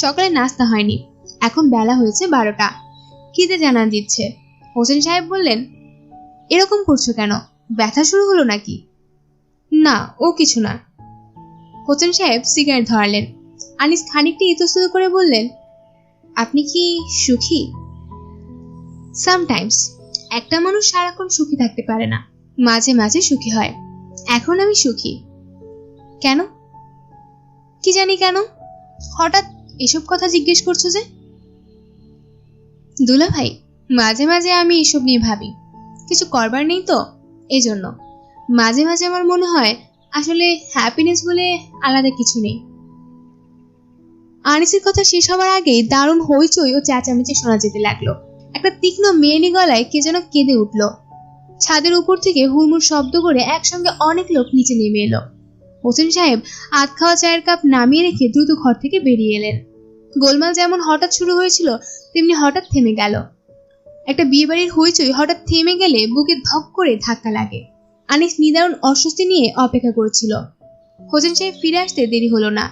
সকালে নাস্তা হয়নি, এখন বেলা হয়েছে 12টা। খিদে জানান দিচ্ছে। হোসেন সাহেব বললেন, এরকম করছো কেন? ব্যথা শুরু হলো নাকি? না, ও কিছু না। হোসেন সাহেব সিগারেট ধরালেন। আনিস খানিকটা ইতস্তত করে বললেন, আপনি কি সুখী? সামটাইমস। একটা মানুষ সারাক্ষণ সুখী থাকতে পারে না, মাঝে মাঝে সুখী হয়। এখন আমি সুখী। কেন? কি জানি কেন হঠাৎ এসব কথা জিজ্ঞেস করছো যে? দুলা ভাই, মাঝে মাঝে আমি এসব নিয়ে ভাবি। কিছু করবার নেই তো, এজন্য। মাঝে মাঝে আমার মনে হয় আসলে হ্যাপিনেস বলে আলাদা কিছু নেই। আনিসের কথা শেষ হওয়ার আগেই দারুণ হইচই ও চেঁচামেচি শোনা যেতে লাগলো। একটা তীক্ষ্ণ মেয়েলি গলায় কে যেন কেঁদে উঠল। ছাদের উপর থেকে হুড়মুড় শব্দ করে একসঙ্গে অনেক লোক নিচে নেমে এলো। হোসেন সাহেব আধ খাওয়া চায়ের কাপ নামিয়ে রেখে দ্রুত ঘর থেকে বেরিয়ে এলেন। গোলমাল যেমন হঠাৎ শুরু হয়েছিল তেমনি হঠাৎ থেমে গেল। একটা বিয়েবাড়ির হইচই হঠাৎ থেমে গেলে বুকে ধক করে ধাক্কা লাগে। আনিস নিদারুণ অস্বস্তি নিয়ে অপেক্ষা করছিল। হোসেন সাহেব ফিরে আসতে দেরি হলো না।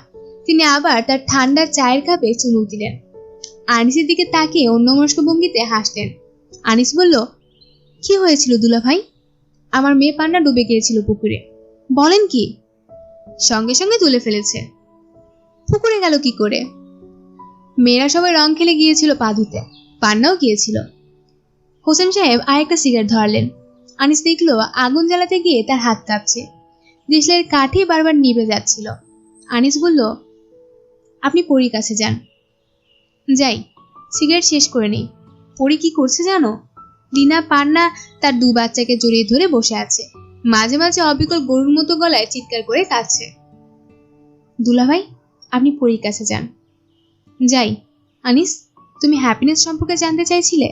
তিনি আবার তার ঠান্ডা চায়ের কাপে চুমুক দিলেন। আনিসের দিকে তাকিয়ে অন্যমনস্ক ভঙ্গিতে হাসলেন। আনিস বলল, কি হয়েছিল দুলা ভাই? আমার মেয়ে পান্না ডুবে গিয়েছিল পুকুরে। বলেন কি? সঙ্গে সঙ্গে তুলে ফেলেছে। পুকুরে গেল কি করে? মেয়েরা সবাই রং খেলে গিয়েছিল পা ধুতে, পান্নাও গিয়েছিল। হোসেন সাহেব আরেকটা সিগারেট ধরালেন। আনিস দেখলো আগুন জ্বালাতে গিয়ে তার হাত কাঁপছে। দেশলাইয়ের কাঠি বারবার নিভে যাচ্ছিল। আনিস বলল, আপনি পরীর কাছে যান। যাই, সিগারেট শেষ করে নেই। পরী কি করছে জানো? লীনা পান্না তার 2 বাচ্চাকে জড়িয়ে ধরে বসে আছে। মাঝে মাঝে অবিকল গরুর মতো গলায় চিৎকার করে কাঁদছে। দুলাভাই, আপনি পরীর কাছে যান। যাই। আনিস, তুমি হ্যাপিনেস সম্পর্কে জানতে চাইছিলে?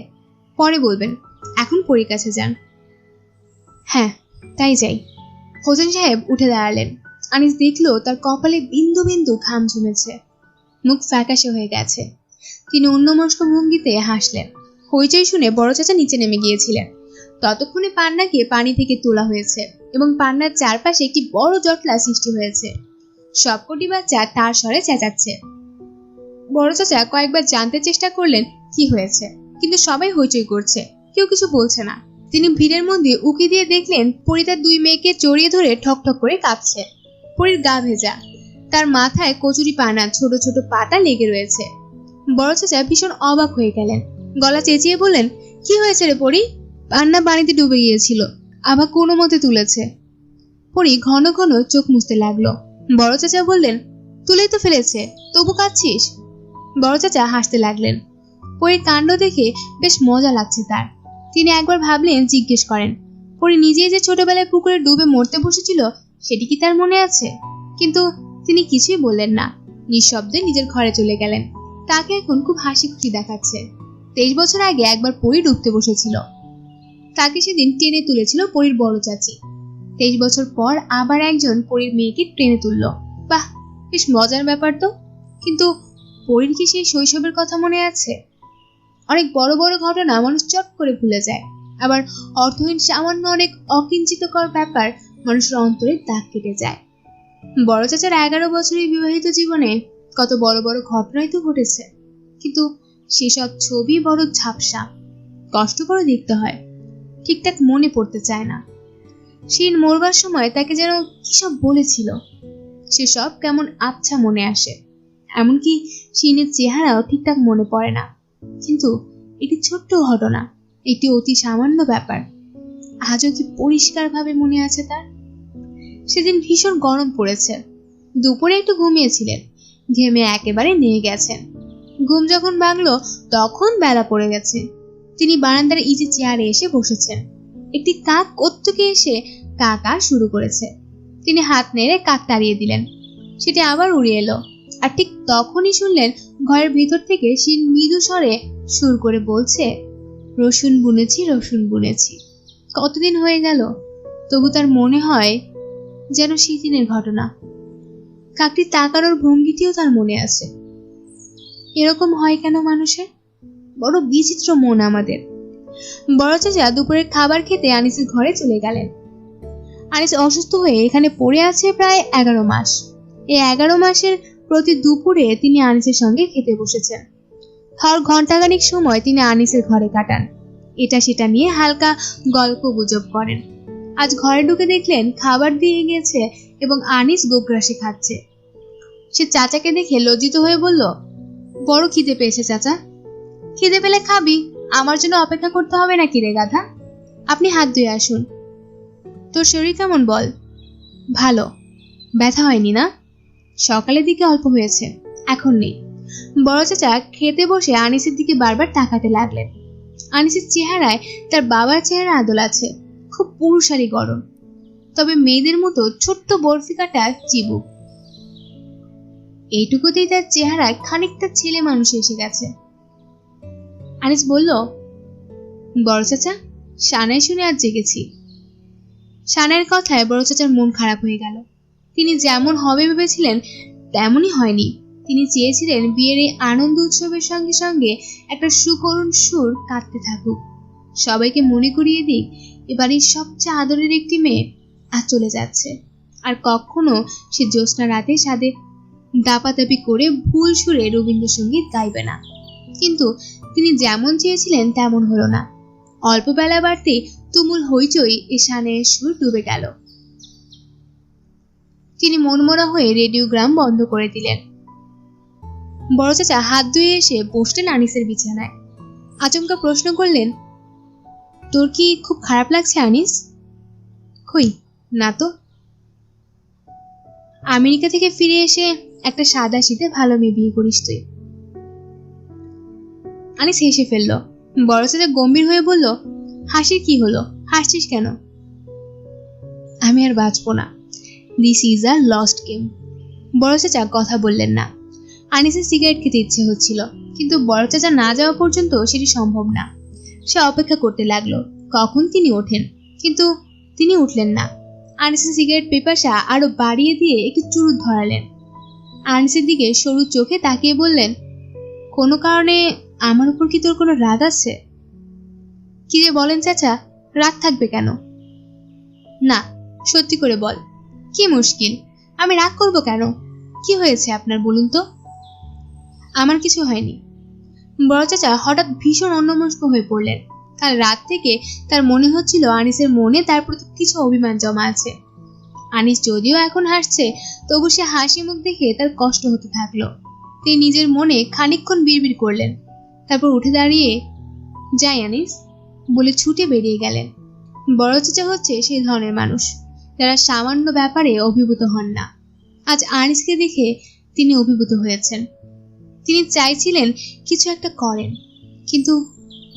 পরে বলবেন, এখন পরীর কাছে যান। হ্যাঁ, তাই যাই। হোসেন সাহেব উঠে দাঁড়ালেন। আনিস দেখলো তার কপালে বিন্দু বিন্দু ঘাম জমেছে, মুখ ফ্যাকাশে হয়ে গেছে। তিনি অন্যমনস্ক ভঙ্গিতে হাসলেন। হইচই শুনে বড় চাচা নিচে নেমে গিয়েছিলেন। ততক্ষণে পান্নাকে পানি থেকে তোলা হয়েছে এবং পান্নার চারপাশে একটি বড় জটলা সৃষ্টি হয়েছে। সবকটি বাচ্চা তার স্বরে চেঁচাচ্ছে। বড় চাচা কয়েকবার জানতে চেষ্টা করলেন কি হয়েছে, কিন্তু সবাই হইচই করছে, কেউ কিছু বলছে না। তিনি ভিড়ের মধ্যে উকি দিয়ে দেখলেন পরী তার 2 মেয়েকে জড়িয়ে ধরে ঠকঠক করে কাঁদছে। পরীর গা ভেজা, তার মাথায় কচুরি পানা ছোট ছোট পাতা লেগে রয়েছে। বড় চাচা ভীষণ অবাক হয়ে গেলেন। গলা চেঁচিয়ে বললেন, কি হয়েছে রে পরী? পান্না পানিতে ডুবে গিয়েছিল, আবার কোনো মতে তুলেছে। পরী ঘন ঘন চোখ মুছতে লাগলো। বড় চাচা বললেন, তুলেই তো ফেলেছে, তবু কাঁদছিস? বড় চাচা হাসতে লাগলেন। পরীর কাণ্ড দেখে বেশ মজা লাগছে তার। তিনি একবার ভাবলেন জিজ্ঞেস করেন, পরী নিজেই যে ছোটবেলায় পুকুরে ডুবে মরতে বসেছিল সেটি কি তার মনে আছে? কিন্তু তিনি কিছুই বললেন না, নিঃশব্দে নিজের ঘরে চলে গেলেন। তাকে এখন খুব হাসি খুশি দেখাচ্ছে। 23 বছর আগে একবার পরী ডুবতে বসেছিল। তাকে সেদিন টেনে তুলেছিল পরীর বড় চাচি। 23 বছর পর আবার একজন পরীর মেয়েকে টেনে তুলল। বাহ, বেশ মজার ব্যাপার তো। কিন্তু পরীর কি সেই শৈশবের কথা মনে আছে? অনেক বড় বড় ঘটনা মানুষ চট করে ভুলে যায়, আবার অর্থহীন সামান্য অনেক অকিঞ্চিতকর ব্যাপার মানুষের অন্তরে দাগ কেটে যায়। বড় চাচার 11 বছরের বিবাহিত জীবনে কত বড় বড় ঘটনাই তো ঘটেছে, কিন্তু সেসব ছবি বড় ঝাপসা, কষ্টকর দেখতে হয়, ঠিকঠাক মনে পড়তে চায় না। শিন মরবার সময় তাকে যেন কি সব বলেছিল, সেসব কেমন আবছা মনে আসে। এমনকি শিনের চেহারাও ঠিকঠাক মনে পড়ে না। কিন্তু এটি ছোট্ট ঘটনা, একটি অতি সামান্য ব্যাপার আজও কি পরিষ্কারভাবে মনে আছে তার। সেদিন ভীষণ গরম পড়েছে। দুপুরে একটু ঘুমিয়েছিলেন, ঘেমে একেবারে নিয়ে গেছেন। ঘুম যখন ভাঙলো তখন বেলা পড়ে গেছে। তিনি বারান্দার ইজি চেয়ারে এসে বসেছেন। একটি কাক কোত্থেকে এসে কাকা শুরু করেছে। তিনি হাত নেড়ে কাক তাড়িয়ে দিলেন। সেটি আবার উড়ে এলো। আর ঠিক তখনই শুনলেন ঘরের ভেতর থেকে শিন মৃদু স্বরে সুর করে বলছে, রসুন বুনেছি রসুন বুনেছি। কতদিন হয়ে গেল, তবু তার মনে হয় যেন সেদিনের ঘটনা। কাকটি তাকানোর ভঙ্গিটিও তার মনে আছে। এরকম হয় কেন মানুষের? বড় বিচিত্র মন আমাদের। বড় চাচা দুপুরের খাবার খেতে আনিসের ঘরে চলে গেলেন। আনিস অসুস্থ হয়ে এখানে পড়ে আছে প্রায় 11 মাস। এই 11 মাসের প্রতি দুপুরে তিনি আনিসের সঙ্গে খেতে বসেছেন। হর ঘন্টাখানিক সময় তিনি আনিসের ঘরে কাটান। এটা সেটা নিয়ে হালকা গল্প গুজব করেন। আজ ঘরে ঢুকে দেখলেন খাবার দিয়ে গেছে এবং আনিস গোগ্রাসে খাচ্ছে। সে চাচাকে দেখে লজ্জিত হয়ে বলল, বড় খিদে পেয়েছে চাচা। খিদে পেলে খাবি, আমার জন্য অপেক্ষা করতে হবে নাকি রে গাধা? আপনি হাত ধুয়ে আসুন। তোর শরীর কেমন বল? ভালো। ব্যথা হয়নি না? সকালের দিকে অল্প হয়েছে, এখন নেই। বড় চাচা খেতে বসে আনিসের দিকে বারবার তাকাতে লাগলেন। আনিসের চেহারায় তার বাবার চেহারা আদল আছে, খুব পুরুষালী গড়ন। তবে মেয়েদের মতো ছোট্ট বরফি কাটা চিবুক। এইটুকুতেই তার চেহারায় খানিকটা ছেলে মানুষ এসে গেছে। আনিস বলল, বড় চাচা, সানাই শুনে আজ জেগেছি। সানাইয়ের কথায় বড় চাচার মন খারাপ হয়ে গেল। তিনি যেমন হবে ভেবেছিলেন তেমনই হয়নি। তিনি চেয়েছিলেন বিয়ের এই আনন্দ উৎসবের সঙ্গে সঙ্গে একটা সুকরুণ সুর কাটতে থাকুক, সবাইকে মনে করিয়ে দিক এবারের সবচেয়ে আদরের একটি মেয়ে আর চলে যাচ্ছে, আর কখনো সে জ্যোৎস্না রাতে সাদে দাপাদাপি করে ভুল সুরে রবীন্দ্রসঙ্গীত গাইবে না। কিন্তু তিনি যেমন চেয়েছিলেন তেমন হলো না। অল্প বেলা বাড়তেই তুমুল হইচই এ সানাইয়ের সুর ডুবে গেল। তিনি মনমরা হয়ে রেডিওগ্রাম বন্ধ করে দিলেন। বড় চাচা হাত ধুয়ে এসে বসলেন আনিসের বিছানায়। আচমকা প্রশ্ন করলেন, তোর কি খুব খারাপ লাগছে আনিস? কই না তো। আমেরিকা থেকে ফিরে এসে একটা সাদা শীতে ভালো মেয়ে বিয়ে করিস তুই। আনিস হেসে ফেলল। বড় চাচা গম্ভীর হয়ে বলল, হাসির কি হলো? হাসছিস কেন? আমি আর বাঁচবো না। This is a lost game. বড় চাচা কথা বললেন না। আনিসের সিগারেট খেতে ইচ্ছে হচ্ছিল, কিন্তু বড় চাচা না যাওয়া পর্যন্ত সেটি সম্ভব না। সে অপেক্ষা করতে লাগলো কখন তিনি ওঠেন, কিন্তু তিনি উঠলেন না। আনিসের সিগারেট পেপাসা আরো বাড়িয়ে দিয়ে একটু চুরুট ধরালেন। আনিসের দিকে সরু চোখে তাকিয়ে বললেন, কোনো কারণে আমার উপর কি তোর কোনো রাগ আছে? কি যে বলেন চাচা, রাগ থাকবে কেন? না, সত্যি করে বল, কি মুশকিল? আমি রাগ করবো কেন? কি হয়েছে আপনার বলুন তো? আমার কিছু হয়নি। বড় চাচা হঠাৎ ভীষণ অন্যমনস্ক হয়ে পড়লেন। কাল রাত থেকে তার মনে হচ্ছিল আনিসের মনে তার প্রতি কিছু অভিমান জমা আছে। আনিস যদিও এখন হাসছে, তবু সে হাসি মুখ দেখে তার কষ্ট হতে থাকলো। তিনি নিজের মনে খানিকক্ষণ বিড়বিড় করলেন, তারপর উঠে দাঁড়িয়ে, যাই আনিস বলে ছুটে বেরিয়ে গেলেন। বড় চাচা হচ্ছে সেই ধরনের মানুষ যারা সামান্য ব্যাপারে অভিভূত হন না। আজ আনিসকে দেখে তিনি অভিভূত হয়েছেন। তিনি চাইছিলেন কিছু একটা করেন, কিন্তু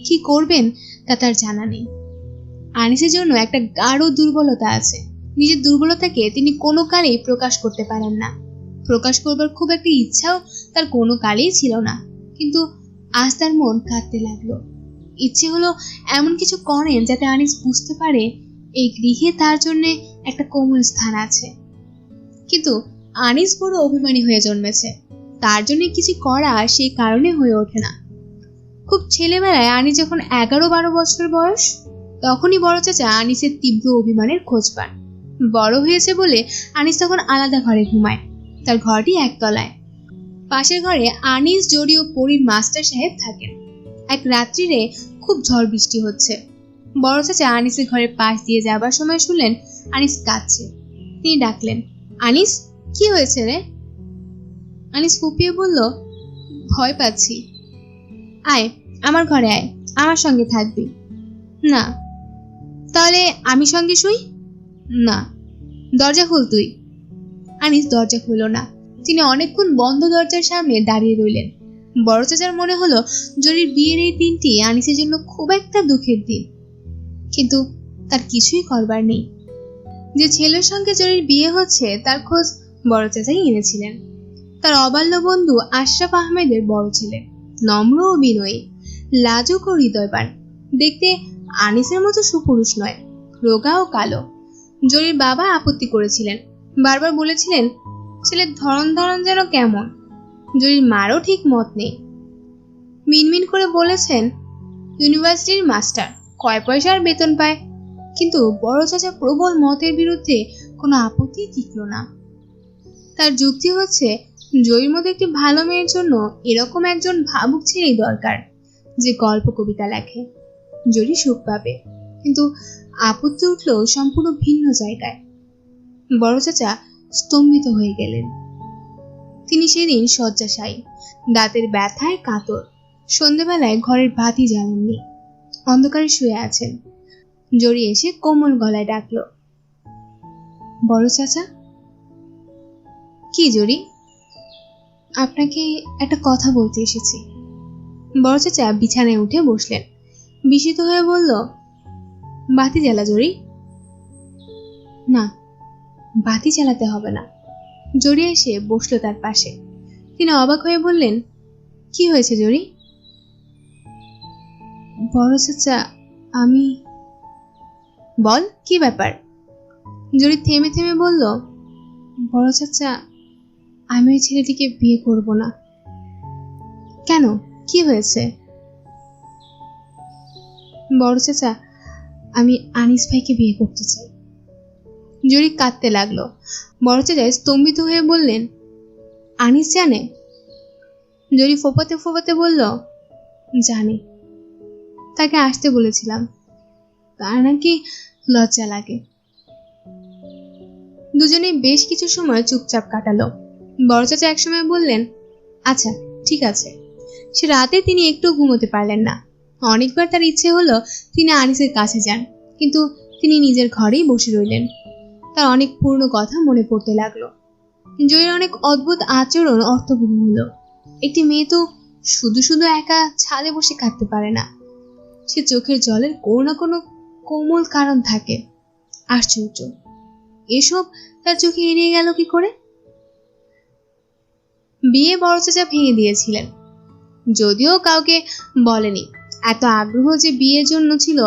কি করবেন তা তার জানা নেই। আনিসের জন্য একটা গাঢ় দুর্বলতা আছে। নিজের দুর্বলতাকে তিনি কোনো কালেই প্রকাশ করতে পারেন না। প্রকাশ করবার খুব একটা ইচ্ছাও তার কোনো কালেই ছিল না। কিন্তু আজ তার মন কাঁদতে লাগলো। ইচ্ছে হলো এমন কিছু করেন যাতে আনিস বুঝতে পারে এই গৃহে তার জন্য একটা কোমল স্থান আছে। কিন্তু আনিস বড় অভিমানী হয়ে জন্মেছে, তার জন্য কিছু করা সেই কারণে হয়ে ওঠে না। খুব ছেলেবেলায় আনিস যখন 11-12 বছর বয়স, তখনই বড় চাচা আনিসের তীব্র অভিমানের খোঁজ পান। বড় হয়েছে বলে আনিস তখন আলাদা ঘরে ঘুমায়। তার ঘরটি একতলায়। পাশের ঘরে আনিস, জরি ও পরীর মাস্টার সাহেব থাকেন। এক রাত্রিরে খুব ঝড় বৃষ্টি হচ্ছে। বড় চাচা আনিসের ঘরের পাশ দিয়ে যাবার সময় শুনলেন আনিস কাঁদছে। তিনি ডাকলেন, আনিস, কি হয়েছে রে? আনিস ফুপিয়ে বলল, ভয় পাচ্ছি। আয় আমার ঘরে আয়, আমার সঙ্গে থাকবি। না। তাহলে আমি সঙ্গে শুই? না। দরজা খুল তুই। আনিস দরজা খুলল না। তিনি অনেকক্ষণ বন্ধ দরজার সামনে দাঁড়িয়ে রইলেন। বড় চাচার মনে হলো জরির বিয়ের এই দিনটি আনিসের জন্য খুব একটা দুঃখের দিন, কিন্তু তার কিছুই করবার নেই। যে ছেলের সঙ্গে জরির বিয়ে হচ্ছে তার খোঁজ বড় চাচাই এনেছিলেন। তার অবাল্য বন্ধু আশরাফ আহমেদের বড় ছেলে, নম্র ও বিনয়ী, লাজুক ও হৃদয়বান। দেখতে আনিসের মতো সুপুরুষ নয়, রোগা ও কালো। জরির বাবা আপত্তি করেছিলেন, বারবার বলেছিলেন ছেলের ধরন যেন কেমন। জরির মারও ঠিক মত নেই। মিনমিন করে বলেছেন ইউনিভার্সিটির মাস্টার, কয় পয়সার বেতন পায়। কিন্তু বড় চাচা প্রবল মতের বিরুদ্ধে কোনো আপত্তি টিকল না। তার যুক্তি হচ্ছে, জয়ীর মতো একটি ভালো মেয়ের জন্য এরকম একজন ভাবুক ছেলেই দরকার, যে গল্প কবিতা লেখে। জয়ী সুখ পাবে। কিন্তু আপত্তি উঠল সম্পূর্ণ ভিন্ন জায়গায়। বড় চাচা স্তম্ভিত হয়ে গেলেন। তিনি সেদিন শয্যাশায়ী, দাঁতের ব্যথায় কাতর। সন্ধ্যেবেলায় ঘরের বাতি জ্বালেননি, অন্ধকারে শুয়ে আছেন। জরি এসে কোমল গলায় ডাকলো, বড় চাচা। কি জরি? আপনাকে একটা কথা বলতে এসেছি। বড় চাচা বিছানায় উঠে বসলেন। বিস্মিত হয়ে বলল, বাতি জ্বালা জরি। না, বাতি জ্বালাতে হবে না। জরি এসে বসলো তার পাশে। তিনি অবাক হয়ে বললেন, কি হয়েছে জরি? বড় চাচা, আমি। বল, কি ব্যাপার? জরি থেমে থেমে বলল, বড় চাচা, আমি ওই ছেলেটিকে বিয়ে করব না। কেন, কি হয়েছে? বড় চাচা, আমি আনিস ভাইকে বিয়ে করতে চাই। জরি কাঁদতে লাগলো। বড় চাচা স্তম্ভিত হয়ে বললেন, আনিস জানে? জরি ফোপাতে ফোপাতে বলল, জানে। তাকে আসতে বলেছিলাম, তার নাকি লজ্জা লাগে। দুজনেই বেশ কিছু সময় চুপচাপ কাটালো। বড় চাচা একসময় বললেন, আচ্ছা ঠিক আছে। সে রাতে তিনি একটু ঘুমোতে পারলেন না। অনেকবার তার ইচ্ছে হলো তিনি আনিসের কাছে যান, কিন্তু তিনি নিজের ঘরেই বসে রইলেন। তার অনেক পুরনো কথা মনে পড়তে লাগলো। জয়ের অনেক অদ্ভুত আচরণ অর্থবহ হলো। একটি মেয়ে তো শুধু শুধু একা ছাদে বসে কাঁদতে পারে না। সে চোখের জলের কোনো না কোনো কোমল কারণ থাকে। আশ্চর্য, এসব তার চোখে এড়িয়ে গেল কি করে? বিয়ে বড় চাচা ভেঙে দিয়েছিলেন, যদিও কাউকে বলেনি। এত আগ্রহ যে বিয়ের জন্য ছিল,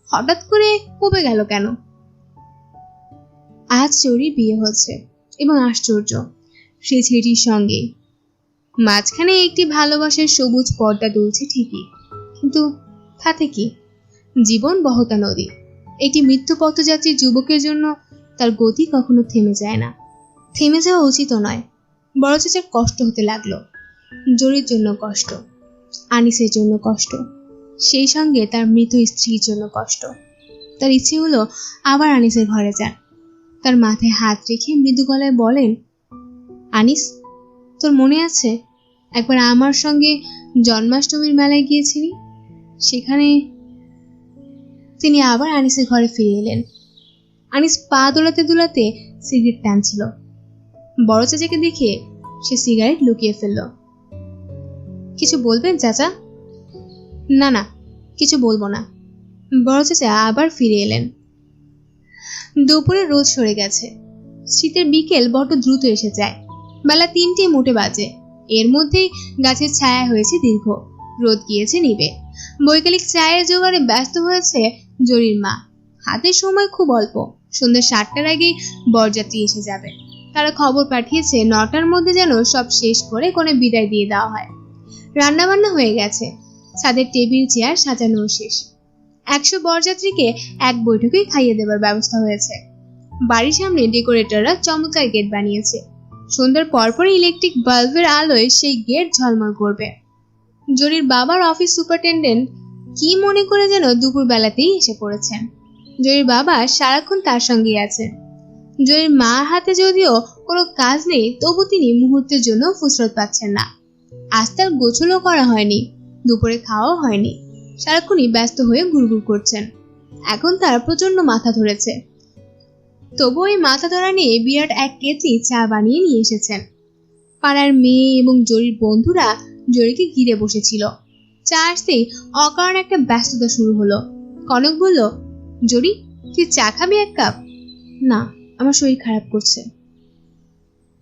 হঠাৎ করে কমে গেল কেন? আজ জরির বিয়ে হচ্ছে, এবং আশ্চর্য, সেই ছেলেটির সঙ্গে। মাঝখানে একটি ভালোবাসার সবুজ পর্দা দুলছে ঠিকই, কিন্তু তাতে কি? জীবন বহতা নদী। একটি মৃত্যু পথযাত্রী যুবকের জন্য তার গতি কখনো থেমে যায় না। থেমে যাওয়া উচিত নয়। বড় চাচার কষ্ট হতে লাগলো। জরির জন্য কষ্ট, আনিসের জন্য কষ্ট, সেই সঙ্গে তার মৃত স্ত্রীর জন্য কষ্ট। তার ইচ্ছে হলো আবার আনিসের ঘরে যান। তার মাথায় হাত রেখে মৃদু গলায় বলেন, আনিস, তোর মনে আছে একবার আমার সঙ্গে জন্মাষ্টমীর মেলায় গিয়েছিলি? সেখানে। তিনি আবার আনিসের ঘরে ফিরে এলেন। আনিস পা দোলাতে দোলাতে সিগারেট টানছিল। বড় চাচাকে দেখে সে সিগারেট লুকিয়ে ফেলল। কিছু বলবেন চাচা? না না, কিছু বলবো না। বড় চাচা আবার ফিরে এলেন। দুপুরে রোদ সরে গেছে। শীতের বিকেল বড্ড দ্রুত এসে যায়। বেলা 3টে মোটে বাজে। এর মধ্যেই গাছের ছায়া হয়েছে দীর্ঘ। রোদ গিয়েছে নিবে। বৈকালিক চায়ের জোগাড়ে ব্যস্ত হয়েছে জরির মা। হাতে সময় খুব অল্প। সন্ধ্যা 7টার আগেই বরযাত্রী এসে যাবে। তারা খবর পাঠিয়েছে 9টার মধ্যে যেন সব শেষ করে কোণে বিদায় দিয়ে দেওয়া হয়। রান্নাবান্না হয়ে গেছে। ছাদের টেবিল চেয়ার সাজানো শেষ। 100 বরযাত্রীকে এক বৈঠকেই খাইয়ে দেবার ব্যবস্থা হয়েছে। বাড়ির সামনে ডেকোরেটররা চমৎকার গেট বানিয়েছে। সন্ধ্যার পরপরই ইলেকট্রিক বাল্বের আলোয় সেই গেট ঝলমল করবে। জরির বাবার অফিস সুপারিনটেন্ডেন্ট কি মনে করে যেন দুপুর বেলাতেই এসে পড়েছেন। জরির বাবা সারাক্ষণ তার সঙ্গেই আছেন। জরির মার হাতে যদিও কোনো কাজ নেই, তবু তিনি মুহূর্তের জন্য ফুসরত পাচ্ছেন না। আজ তার গোছলও করা হয়নি, দুপুরে খাওয়াও হয়নি। সারাক্ষণই ব্যস্ত হয়ে ঘুরঘুর করছেন। এখন তার প্রচন্ড মাথা ধরেছে। তবু ওই মাথা ধরা নিয়ে বিরাট এক কেতলি চা বানিয়ে নিয়ে এসেছেন। পাড়ার মেয়ে এবং জরির বন্ধুরা জরিকে ঘিরে বসেছিল। চা আসতেই অকারণ একটা ব্যস্ততা শুরু হলো। কনক বলল, জরি, তুই চা খাবি এক কাপ? না, আমার শরীর খারাপ করছে।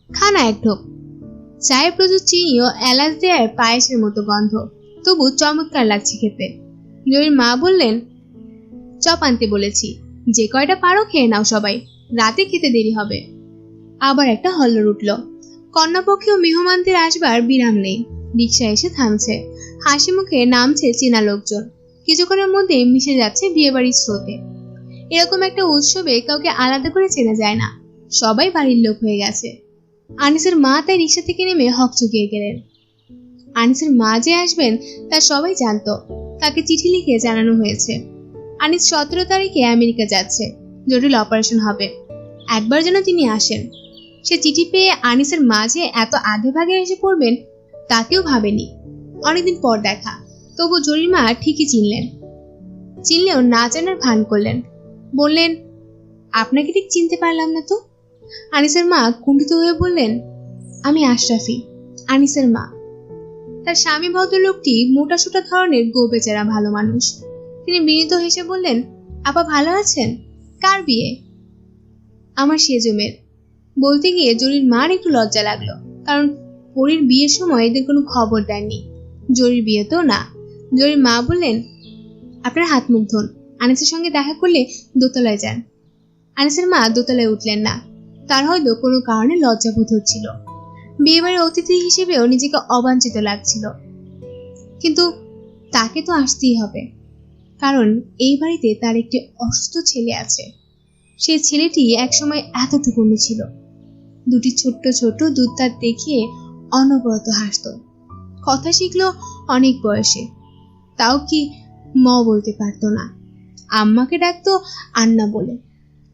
খানা এক ঢোক। চায়ে প্রচুর চিনি ও এলাচ দেয়ার পায়েসের মতো গন্ধ, তবু চমৎকার লাগছে খেতে। জরির মা বললেন, চপ আনতে বলেছি, যে কয়টা পারো খেয়ে নাও সবাই, রাতে খেতে দেরি হবে। আবার একটা হল্লোড় উঠল। কন্যাপক্ষে ও মেহমানদের আসবার বিরাম নেই। রিকশা এসে থামছে। হাসি মুখে নামছে চেনা লোকজন। কিছুক্ষণের মধ্যে মিশে যাচ্ছে বিয়েবাড়ির স্রোতে। এরকম একটা উৎসবে কাউকে আলাদা করে চেনা যায় না। সবাই বাড়ির লোক হয়ে গেছে। আনিসের মা তাই রিকশা থেকে নেমে হকচকিয়ে গেলেন। আনিসের মা যে আসবেন তা সবাই জানতো। তাকে চিঠি লিখে জানানো হয়েছে আনিস 17 তারিখে আমেরিকা যাচ্ছে, জটিল অপারেশন হবে। একবার যেন তিনি আসেন। সে চিঠি পেয়ে আনিসের মা যে এত আগে ভাগে এসে পড়বেন তাকেও ভাবেনি। অনেকদিন পর দেখা, তবু জরির মা ঠিকই চিনলেও না জানার ভান করলেন। বললেন, আপনাকে ঠিক চিনতে পারলাম না তো। আনিসের মা কুণ্ঠিত হয়ে বললেন, আমি আশরাফি, আনিসের মা। তার স্বামী ভদ্রলোকটি মোটাসোটা ধরনের গোবেচারা ভালো মানুষ। তিনি বিনীত হেসে বললেন, আপা ভালো আছেন? কার বিয়ে? আমার সেজমের। বলতে গিয়ে জরির মার একটু লজ্জা লাগলো, কারণ পরীর বিয়ের সময় এদের কোনো খবর দেননি, জরির বিয়েতেও না। জরির মা বললেন, আপনার হাত মুখ ধুন, আনিসের সঙ্গে দেখা করলে দোতলায় যান। আনিসের মা দোতলায় উঠলেন না, তার হয়তো কোনো কারণে লজ্জাবোধ হচ্ছিল। বিয়েবাড়ির অতিথি হিসেবেও নিজেকে অবাঞ্ছিত লাগছিল, কিন্তু তাকে তো আসতেই হবে, কারণ এই বাড়িতে তার একটি অসুস্থ ছেলে আছে। সেই ছেলেটি একসময় এতটুকুনি ছিল, দুটি ছোট্ট ছোট্ট দুধ দাঁত দেখিয়ে অনবরত হাসত। কথা শিখলো অনেক বয়সে, তাও কি ম বলতে পারতো না, আম্মাকে ডাকতো আন্না বলে।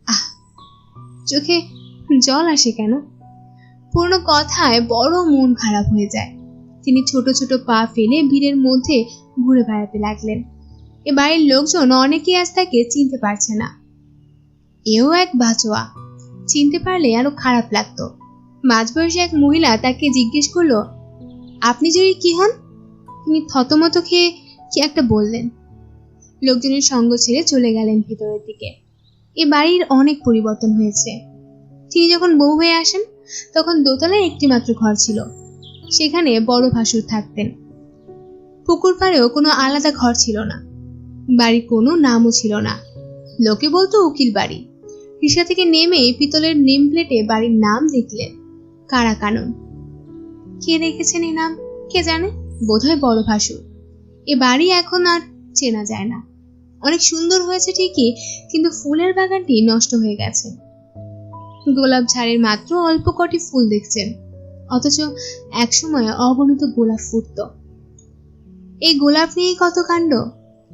আহ, চোখে জল আসে কেন? পুরনো কথায় বড় মন খারাপ হয়ে যায়। তিনি ছোট ছোট পা ফেলে ভিড়ের মধ্যে ঘুরে বেড়াতে লাগলেন। এ বাড়ির লোকজন অনেকেই আজ তাকে চিনতে পারছে না। এও এক বাচোয়া, চিনতে পারলে আরো খারাপ লাগতো। মাঝবয়সী এক মহিলা তাকে জিজ্ঞেস করলো, আপনি যদি কি হন? তিনি থতমত খেয়ে কি একটা বললেন। লোকজনের সঙ্গ ছেড়ে চলে গেলেন ভিতরের দিকে। এ বাড়ির অনেক পরিবর্তন হয়েছে। তিনি যখন বউ হয়ে আসেন তখন দোতলায় একটি মাত্র ঘর ছিল, সেখানে বড় ভাসুর থাকতেন। পুকুর পাড়েও কোনো আলাদা ঘর ছিল না, বাড়ির কোনো নামও ছিল না, লোকে বলতো উকিল বাড়ি। রিক্সা থেকে নেমে পিতলের নেম প্লেটে বাড়ির নাম দেখলেন, কারাকানন। কে রেখেছেন এই নাম কে জানে, বোধহয় বড় ভাসুর। এ বাড়ি এখন আর চেনা যায় না। অনেক সুন্দর হয়েছে ঠিকই, কিন্তু ফুলের বাগানটি নষ্ট হয়ে গেছে। গোলাপ ঝাড়ের মাত্র অল্প কটি ফুল দেখছেন, অথচ একসময় অগণিত গোলাপ ফুটত। এই গোলাপ নিয়ে কত কাণ্ড।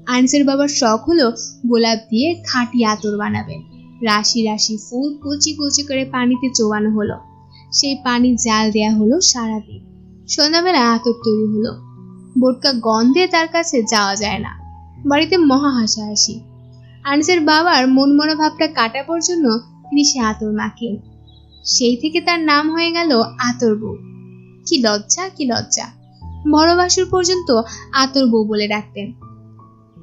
আনিসের বাবার শখ হলো গোলাপ দিয়ে খাঁটি আতর বানাবেন। রাশি রাশি ফুল কুচি কুচি করে পানিতে চোবানো হলো, সেই পানি জাল দেয়া হলো সারাদিন। সন্ধ্যাবেলা আতর তৈরি হলো, বোটকা গন্ধে তার কাছে যাওয়া যায় না। বাড়িতে মহা হাসাহাসি। আনিসের বাবার মন মরা ভাবটা কাটাবার জন্য তিনি সে আতর মাখলেন। সেই থেকে তার নাম হয়ে গেল আতর বউ। কি লজ্জা, কি লজ্জা! বড় বাসুর পর্যন্ত আতর বউ বলে ডাকতেন।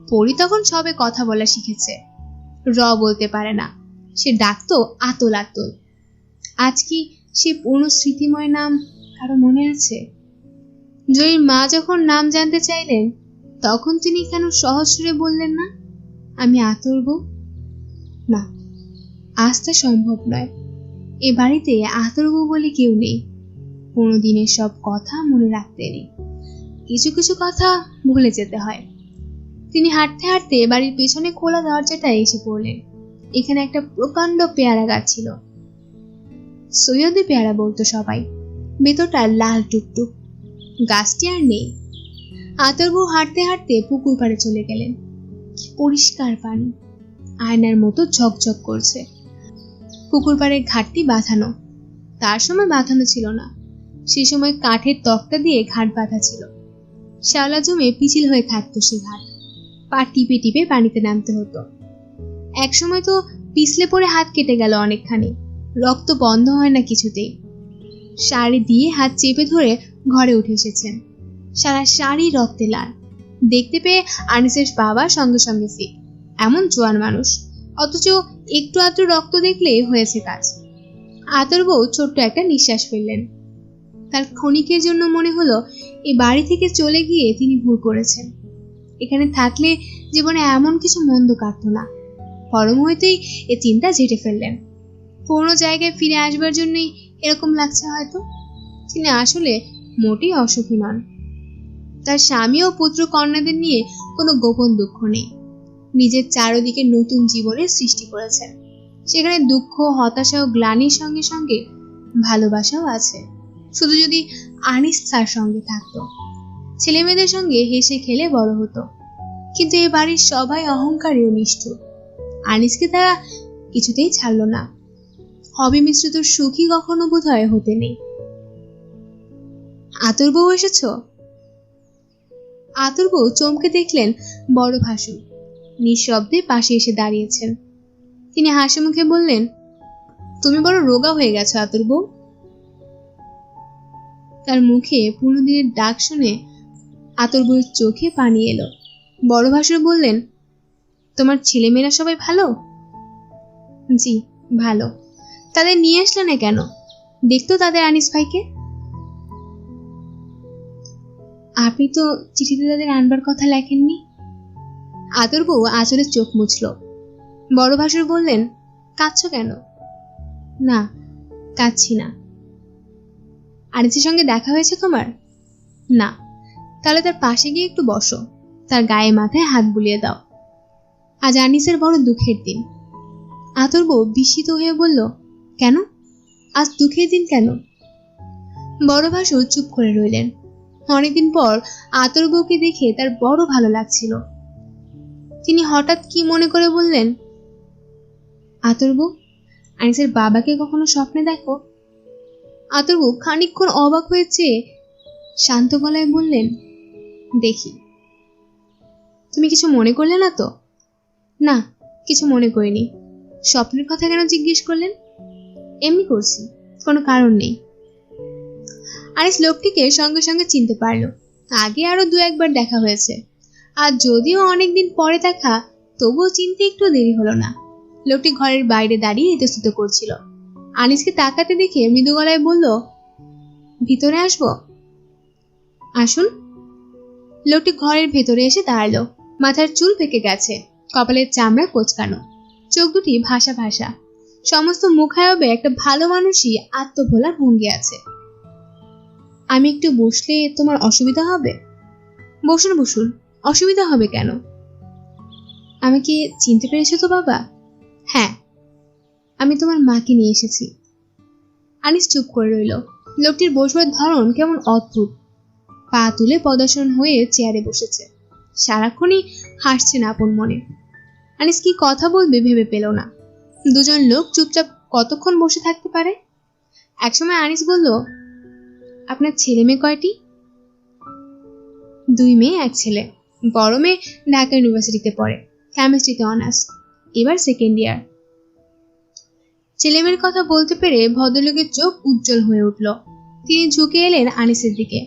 পরি তখন সবে কথা বলা শিখেছে, র বলতে পারে না, সে ডাকতো আতল আতল। আজ কি সে পুরনো স্মৃতিময় নাম কারো মনে আছে? জয়ীর মা যখন নাম জানতে চাইলেন, তখন তিনি কেন সহজ সুরে বললেন না, আমি আতর বউ? না, আজ তা সম্ভব নয়। এ বাড়িতে আতর বউ বলে কেউ নেই। কোনোদিনের সব কথা মনে রাখতে নেই, কিছু কিছু কথা ভুলে যেতে হয়। তিনি হাঁটতে হাঁটতে বাড়ির পেছনে খোলা দরজাটায় এসে পড়লেন। এখানে একটা প্রকাণ্ড পেয়ারা গাছ ছিল, সৈয়দী পেয়ারা বলতো সবাই। ভেতরটা লাল টুকটুক, গাছটি আর নেই। আতর বউ হাঁটতে হাঁটতে পুকুর পাড়ে চলে গেলেন। পরিষ্কার পানি, আয়নার মতো ঝকঝক করছে। পুকুর পাড়ের ঘাটটি বাঁধানো, তার সময় বাঁধানো ছিল না, সে সময় কাঠের তক্তা দিয়ে ঘাট বাঁধা ছিল। শ্যাওলা জমে পিছিল হয়ে থাকতো সে ঘাট, পা টিপে টিপে পানিতে নামতে হতো। একসময় তো পিছলে পড়ে হাত কেটে গেল অনেকখানি, রক্ত বন্ধ হয় না কিছুতেই। শাড়ি দিয়ে হাত চেপে ধরে ঘরে উঠে এসেছেন, সারা শাড়ি রক্তে লাল। দেখতে পেয়ে আনিসের বাবা সঙ্গে সঙ্গে ফিট, এমন জোয়ান মানুষ, অথচ একটু আধটু রক্ত দেখলে হয়েছে কাজ। আতর বউ ছোট্ট একটা নিঃশ্বাস ফেললেন। তার ক্ষণিকের জন্য মনে হলো এই বাড়ি থেকে চলে গিয়ে তিনি ভুল করেছেন। এখানে থাকলে জীবনে এমন কিছু মন্দ কাটতো না। পরম হইতেই এ চিন্তা ঝেঁটে ফেললেন। পুরনো জায়গায় ফিরে আসবার জন্যই এরকম লাগছে হয়তো। তিনি আসলে মোটেই অসুখী নন। তার স্বামী ও পুত্র কন্যাদের নিয়ে কোনো গোপন দুঃখ নেই। নিজের চারদিকে নতুন জীবনের সৃষ্টি করেছেন, সেখানে দুঃখ, হতাশা ও গ্লানির সঙ্গে সঙ্গে ভালোবাসাও আছে। শুধু যদি আনিস তার সঙ্গে থাকতো, ছেলে মেয়েদের সঙ্গে হেসে খেলে বড় হতো। কিন্তু এ বাড়ির সবাই অহংকারী ও নিষ্ঠুর। আনিসকে তারা কিছুতেই ছাড়লো না। হবি মিশ্রিত সুখী কখনো বোধহয় হতে নেই। আতর বউ এসেছ? আতর বউ চমকে দেখলেন বড় ভাসুর নিঃশব্দে পাশে এসে দাঁড়িয়েছেন। তিনি হাসি মুখে বললেন, তুমি বড় রোগা হয়ে গেছো আতর বউ। তার মুখে পুরনো দিনের ডাক শুনে আতর বউয়ের চোখে পানি এলো। বড় ভাসুর বললেন, তোমার ছেলেমেয়েরা সবাই ভালো? জি ভালো। তাদের নিয়ে আসলে না কেন? দেখতো তাদের আনিস ভাইকে। আপনি তো চিঠিতে তাদের আনবার কথা লেখেননি। আদর বউ আঁচলে চোখ মুছল। বড় ভাসুর বললেন, কাঁদছ কেন? না, কাঁদছি না। আনিসের সঙ্গে দেখা হয়েছে তোমার? না। তাহলে তার পাশে গিয়ে একটু বসো, তার গায়ে মাথায় হাত বুলিয়ে দাও। আজ আনিসের বড় দুঃখের দিন। আতর বউ বিস্মিত হয়ে বলল, কেন? আজ দুঃখের দিন কেন? বড় ভাসু চুপ করে রইলেন। অনেকদিন পর আতর বউকে দেখে তার বড় ভালো লাগছিল। তিনি হঠাৎ কি মনে করে বললেন, আতর বউ, আনিসের বাবাকে কখনো স্বপ্নে দেখো? আতর বউ খানিকক্ষণ অবাক হয়েছে, শান্ত গলায় বললেন, দেখি। তুমি কিছু মনে করলে না তো? না, কিছু মনে করিনি। স্বপ্নের কথা কেন জিজ্ঞেস করলেন? এমনি করছি, কোনো কারণ নেই। আনিস লোকটিকে সঙ্গে সঙ্গে চিনতে পারল। আগে আরো দু একবার দেখা হয়েছে, আর যদিও অনেকদিন পরে দেখা, তবুও চিনতে একটু দেরি হলো না। লোকটি ঘরের বাইরে দাঁড়িয়ে ইতস্তত করছিল। আনিসকে তাকাতে দেখে মৃদু গলায় বলল, ভিতরে আসবো? আসুন। লোকটি ঘরের ভেতরে এসে দাঁড়ালো। মাথার চুল পেকে গেছে, কপালের চামড়া কোঁচকানো, চোখ দুটি ভাসা ভাসা। সমস্ত মুখায়বে একটা ভালো মানুষই আত্মভোলা ভঙ্গি আছে। আমি একটু বসলে তোমার অসুবিধা হবে? বসুন বসুন, অসুবিধা হবে কেন? আমাকে চিনতে পেরেছো তো বাবা? হ্যাঁ, আমি তোমার মাকে নিয়ে এসেছি। আনিস চুপ করে রইল। লোকটির বসবার ধরন কেমন অদ্ভুত। পা তুলে পদাসন হয়ে চেয়ারে বসেছে, সারাক্ষণই হাসছেন আপন মনে। আনিস কি কথা বলবে ভেবে পেল না। দুজন লোক চুপচাপ কতক্ষণ বসে থাকতে পারে? একসময় আনিস বলল, আপনার ছেলে মেয়ে কয়টি? 2 মেয়ে 1 ছেলে। বড় মেয়ে ঢাকা ইউনিভার্সিটিতে পড়ে, কেমিস্ট্রিতে অনার্স, এবার 2nd ইয়ার। ছেলেমেয়ের কথা বলতে পেরে ভদ্রলোকের চোখ উজ্জ্বল হয়ে উঠল। তিনি ঝুঁকে এলেন আনিসের দিকে,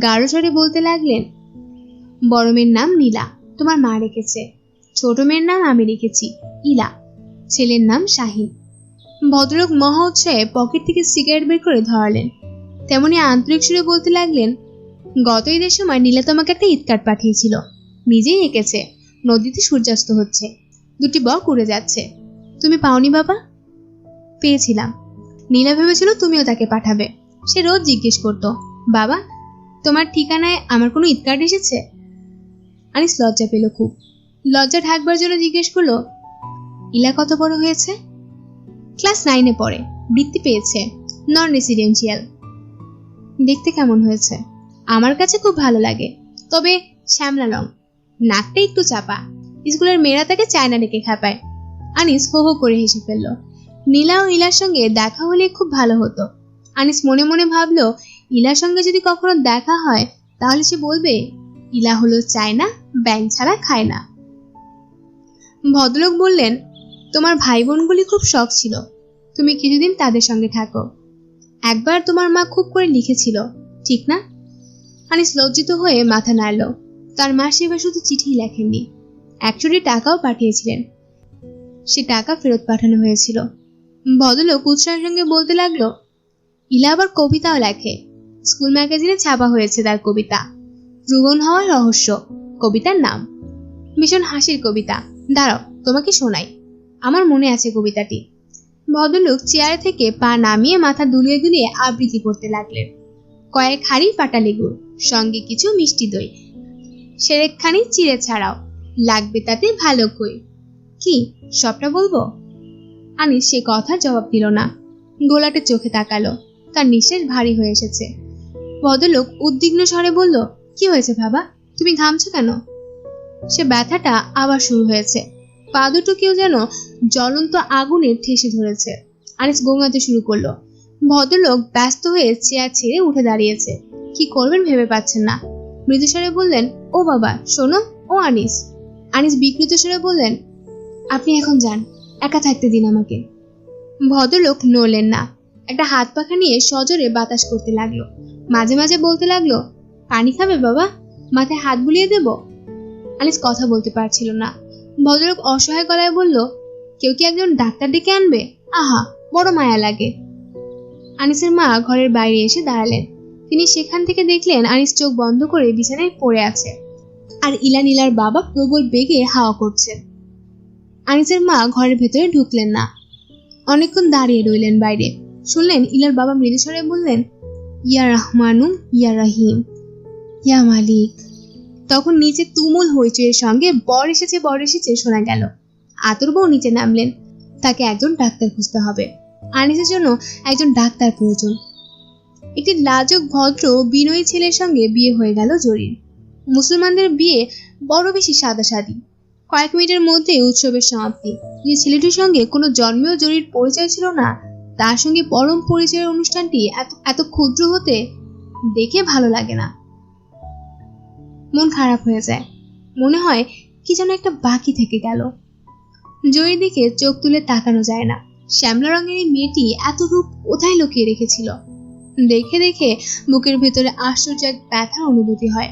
গাঢ় স্বরে বলতে লাগলেন, বড় মেয়ের নাম নীলা, তোমার মা রেখেছে। ছোট মেয়ের নাম আমি রেখেছি, ইলা। ছেলের নাম শাহিন। ভদ্রলোক মহা উৎসাহে পকেট থেকে সিগারেট বের করে ধরালেন। তেমনি আন্তরিক সুরে বলতে লাগলেন, গত ঈদের সময় নীলা তোমাকে একটা ঈদ কার্ড পাঠিয়েছিল, নিজেই এঁকেছে। নদীতে সূর্যাস্ত হচ্ছে, 2টি বক উড়ে যাচ্ছে। তুমি পাওনি বাবা? পেয়েছিলাম। নীলা ভেবেছিল তুমিও তাকে পাঠাবে। সে রোজ জিজ্ঞেস করতো, বাবা তোমার ঠিকানায় আমার কোনো ঈদ কার্ড এসেছে? আনিস লজ্জা পেল খুব। লজ্জা ঢাকবার জন্য জিজ্ঞেস করলো, ইলা কত বড় হয়েছে? ক্লাস 9-এ পড়ে, বৃত্তি পেয়েছে, নন রেসিডেন্সিয়াল। দেখতে কেমন হয়েছে? আমার কাছে খুব ভালো লাগে, তবে শ্যামলা রং, নাকটা একটু চাপা। স্কুলের মেয়েরা তাকে চায়না ডেকে খাপায়। আনিস হো হো করে হেসে ফেলল। নীলা ও ইলার সঙ্গে দেখা হলে খুব ভালো হতো। আনিস মনে মনে ভাবলো, ইলার সঙ্গে যদি কখনো দেখা হয় তাহলে সে বলবে, ইলা হলো চায়না, ব্যাং ছাড়া খায় না। ভদ্রলোক বললেন, তোমার ভাই বোনগুলি খুব শখ ছিল, তুমি কিছুদিন তাদের সঙ্গে থাকো। একবার তোমার মা খুব করে লিখেছিল, ঠিক না? আনিস লজ্জিত হয়ে মাথা নাড়ল। তার মা সেবার শুধু চিঠি লেখেননি, 100টি টাকাও পাঠিয়েছিলেন। সে টাকা ফেরত পাঠানো হয়েছিল। ভদ্রলোক উৎসাহের সঙ্গে বলতে লাগলো, ইলা আবার কবিতাও লেখে, স্কুল ম্যাগাজিনে ছাপা হয়েছে তার কবিতা, ধ্রুবন হওয়ার রহস্য কবিতার নাম। ভীষণ হাসির কবিতা, দাঁড়াও তোমাকে শোনাই, আমার মনে আছে কবিতাটি। ভদ্রলোক চেয়ার থেকে পা নামিয়ে মাথা দুলিয়ে দুলিয়ে আবৃত্তি করতে লাগলেন। কয়েক হাড়ি পাটালি গুড়, সঙ্গে কিছু মিষ্টি দই, সেরেকখানি চিড়ে ছাড়াও, লাগবে তাতে ভালো কই। কি সবটা বলবো? আনিস সে কথা জবাব দিল না, গোলাটে চোখে তাকালো। তার নিঃশ্বাস ভারী হয়ে এসেছে। ভদ্রলোক উদ্বিগ্ন স্বরে বলল, কি হয়েছে বাবা, তুমি ঘামছো কেন? সে ব্যথাটা আবার শুরু হয়েছে। পা দুটো কেউ যেন জ্বলন্ত আগুনের ঠেসে ধরেছে। আনিস গোঙাতে শুরু করলো। ভদ্রলোক ব্যস্ত হয়ে চেয়ার ছেড়ে উঠে দাঁড়িয়েছে। কি করবেন ভেবে পাচ্ছেন না। মৃদুস্বরে বললেন, ও বাবা শোনো। ও আনিস। আনিস বিকৃত স্বরে বললেন, আপনি এখন যান, একা থাকতে দিন আমাকে। ভদ্রলোক নড়লেন না। একটা হাত পাখা নিয়ে সজোরে বাতাস করতে লাগলো। মাঝে মাঝে বলতে লাগলো, পানি খাবে বাবা? মাথায় হাত বুলিয়ে দেব? আনিস কথা বলতে পারছিল না। ভদ্রলোক অসহায় গলায় বলল, কেউ কি একজন ডাক্তার ডেকে আনবে? আহা, বড় মায়া লাগে। আনিসের মা ঘরের বাইরে এসে দাঁড়ালেন। তিনি সেখান থেকে দেখলেন আনিস চোখ বন্ধ করে বিছানায় পড়ে আছে, আর ইলার বাবা প্রবল বেগে হাওয়া করছে। আনিসের মা ঘরের ভেতরে ঢুকলেন না, অনেকক্ষণ দাঁড়িয়ে রইলেন বাইরে। শুনলেন ইলার বাবা মৃদুস্বরে বললেন, ইয়া রহমানু ইয়া রহিম ইয়া মালিক। তখন নিচে তুমুল হইচইয়ের সঙ্গে বর এসেছে শোনা গেল। আতর বউ নিচে নামলেন। তাকে একজন ডাক্তার খুঁজতে হবে। আনিসের জন্য একজন ডাক্তার প্রয়োজন। একটি লাজুক ভদ্র বিনয়ী ছেলের সঙ্গে বিয়ে হয়ে গেল জরির। মুসলমানদের বিয়ে বড় বেশি সাদাসাদি। কয়েক মিনিটের মধ্যে উৎসবের সমাপ্তি। যে ছেলেটির সঙ্গে কোনো জন্মেও জরির পরিচয় ছিল না, তার সঙ্গে পরম পরিচয়ের অনুষ্ঠানটি এত ক্ষুদ্র হতে দেখে ভালো লাগে না, মন খারাপ হয়ে যায়। মনে হয় কি যেন একটা বাকি থেকে গেল। জরির দিকে চোখ তুলে তাকানো যায় না। শ্যামলা রঙের এই মেয়েটি এত রূপ কোথায় লুকিয়ে রেখেছিল? দেখে দেখে বুকের ভেতরে আশ্চর্য এক ব্যথার অনুভূতি হয়,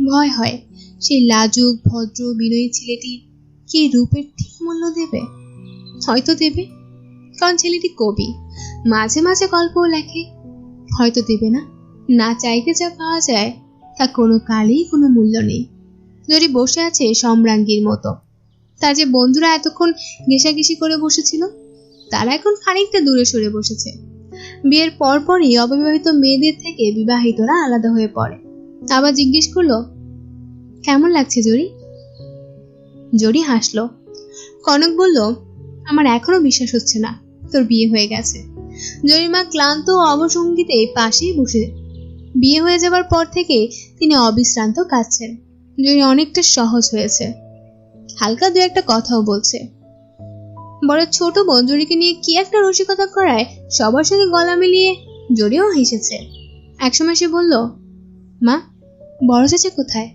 ভয় হয়। সেই লাজুক ভদ্র বিনয়ী ছেলেটি কি রূপের ঠিক মূল্য দেবে? হয়তো দেবে, কারণ ছেলেটি কবি, মাঝে মাঝে গল্পও লেখে। হয়তো দেবে না। না চাইতে যা পাওয়া যায় তা কোনো কালেই কোনো মূল্য নেই। জরি বসে আছে সম্রাঙ্গীর মতো। তার যে বন্ধুরা এতক্ষণ ঘেঁষাঘেঁষি করে বসেছিল, তারা এখন খানিকটা দূরে সরে বসেছে। বিয়ের পরপরই অবিবাহিত মেয়েদের থেকে বিবাহিতরা আলাদা হয়ে পড়ে। আবার জিজ্ঞেস করলো, কেমন লাগছে জরি? জরি হাসলো। কনক বলল, আমার এখনো বিশ্বাস হচ্ছে না তোর বিয়ে হয়ে গেছে। জরির মা ক্লান্ত ও অবসঙ্গীতে পাশেই বসে। বিয়ে হয়ে যাবার পর থেকে তিনি অবিশ্রান্ত কাঁদছেন। জরি অনেকটা সহজ হয়েছে, হালকা দু একটা কথাও বলছে। বড় ছোট বোন জরিকে নিয়ে কি একটা রসিকতা করায় সবার সঙ্গে গলা মিলিয়ে জরিও হেসেছে। একসময় সে বলল, মা, বড় চাচা কোথায়?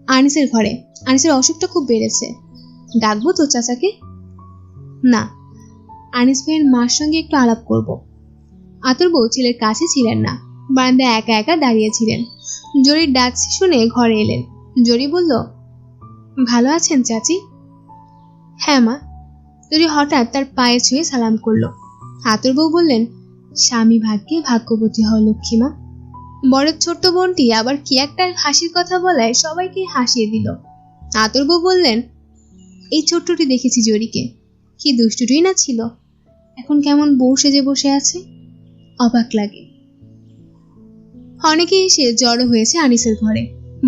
আনিসের ঘরে। আনিসের অসুখটা খুব বেড়েছে। ডাকবো তোর চাচাকে? না, আনিস ভাইয়ের মার সঙ্গে একটু আলাপ করব। আতর বউ ছেলের কাছে ছিলেন না, বারান্দায় একা একা দাঁড়িয়েছিলেন। জরির ডাক শুনে ঘরে এলেন। জরি বলল, ভালো আছেন চাচি? হ্যাঁ মা। জরি হঠাৎ তার পায়ে ছুঁয়ে সালাম করলো। আতর বউ বললেন, স্বামী ভাগ্যে ভাগ্যবতী হও লক্ষ্মীমা। বড় ছোট্ট বোনটি আবার কি একটা হাসির কথা বলায় সবাইকে হাসিয়ে দিল। আতর বউ বললেন, এই ছোট্টটি দেখেছি জরিকে, কি দুষ্টুটি না ছিল। এখন কেমন বউ সেজে বসে আছে, অবাক লাগে। অনেকে এসে জড়ো হয়েছে আনিসের ঘরে।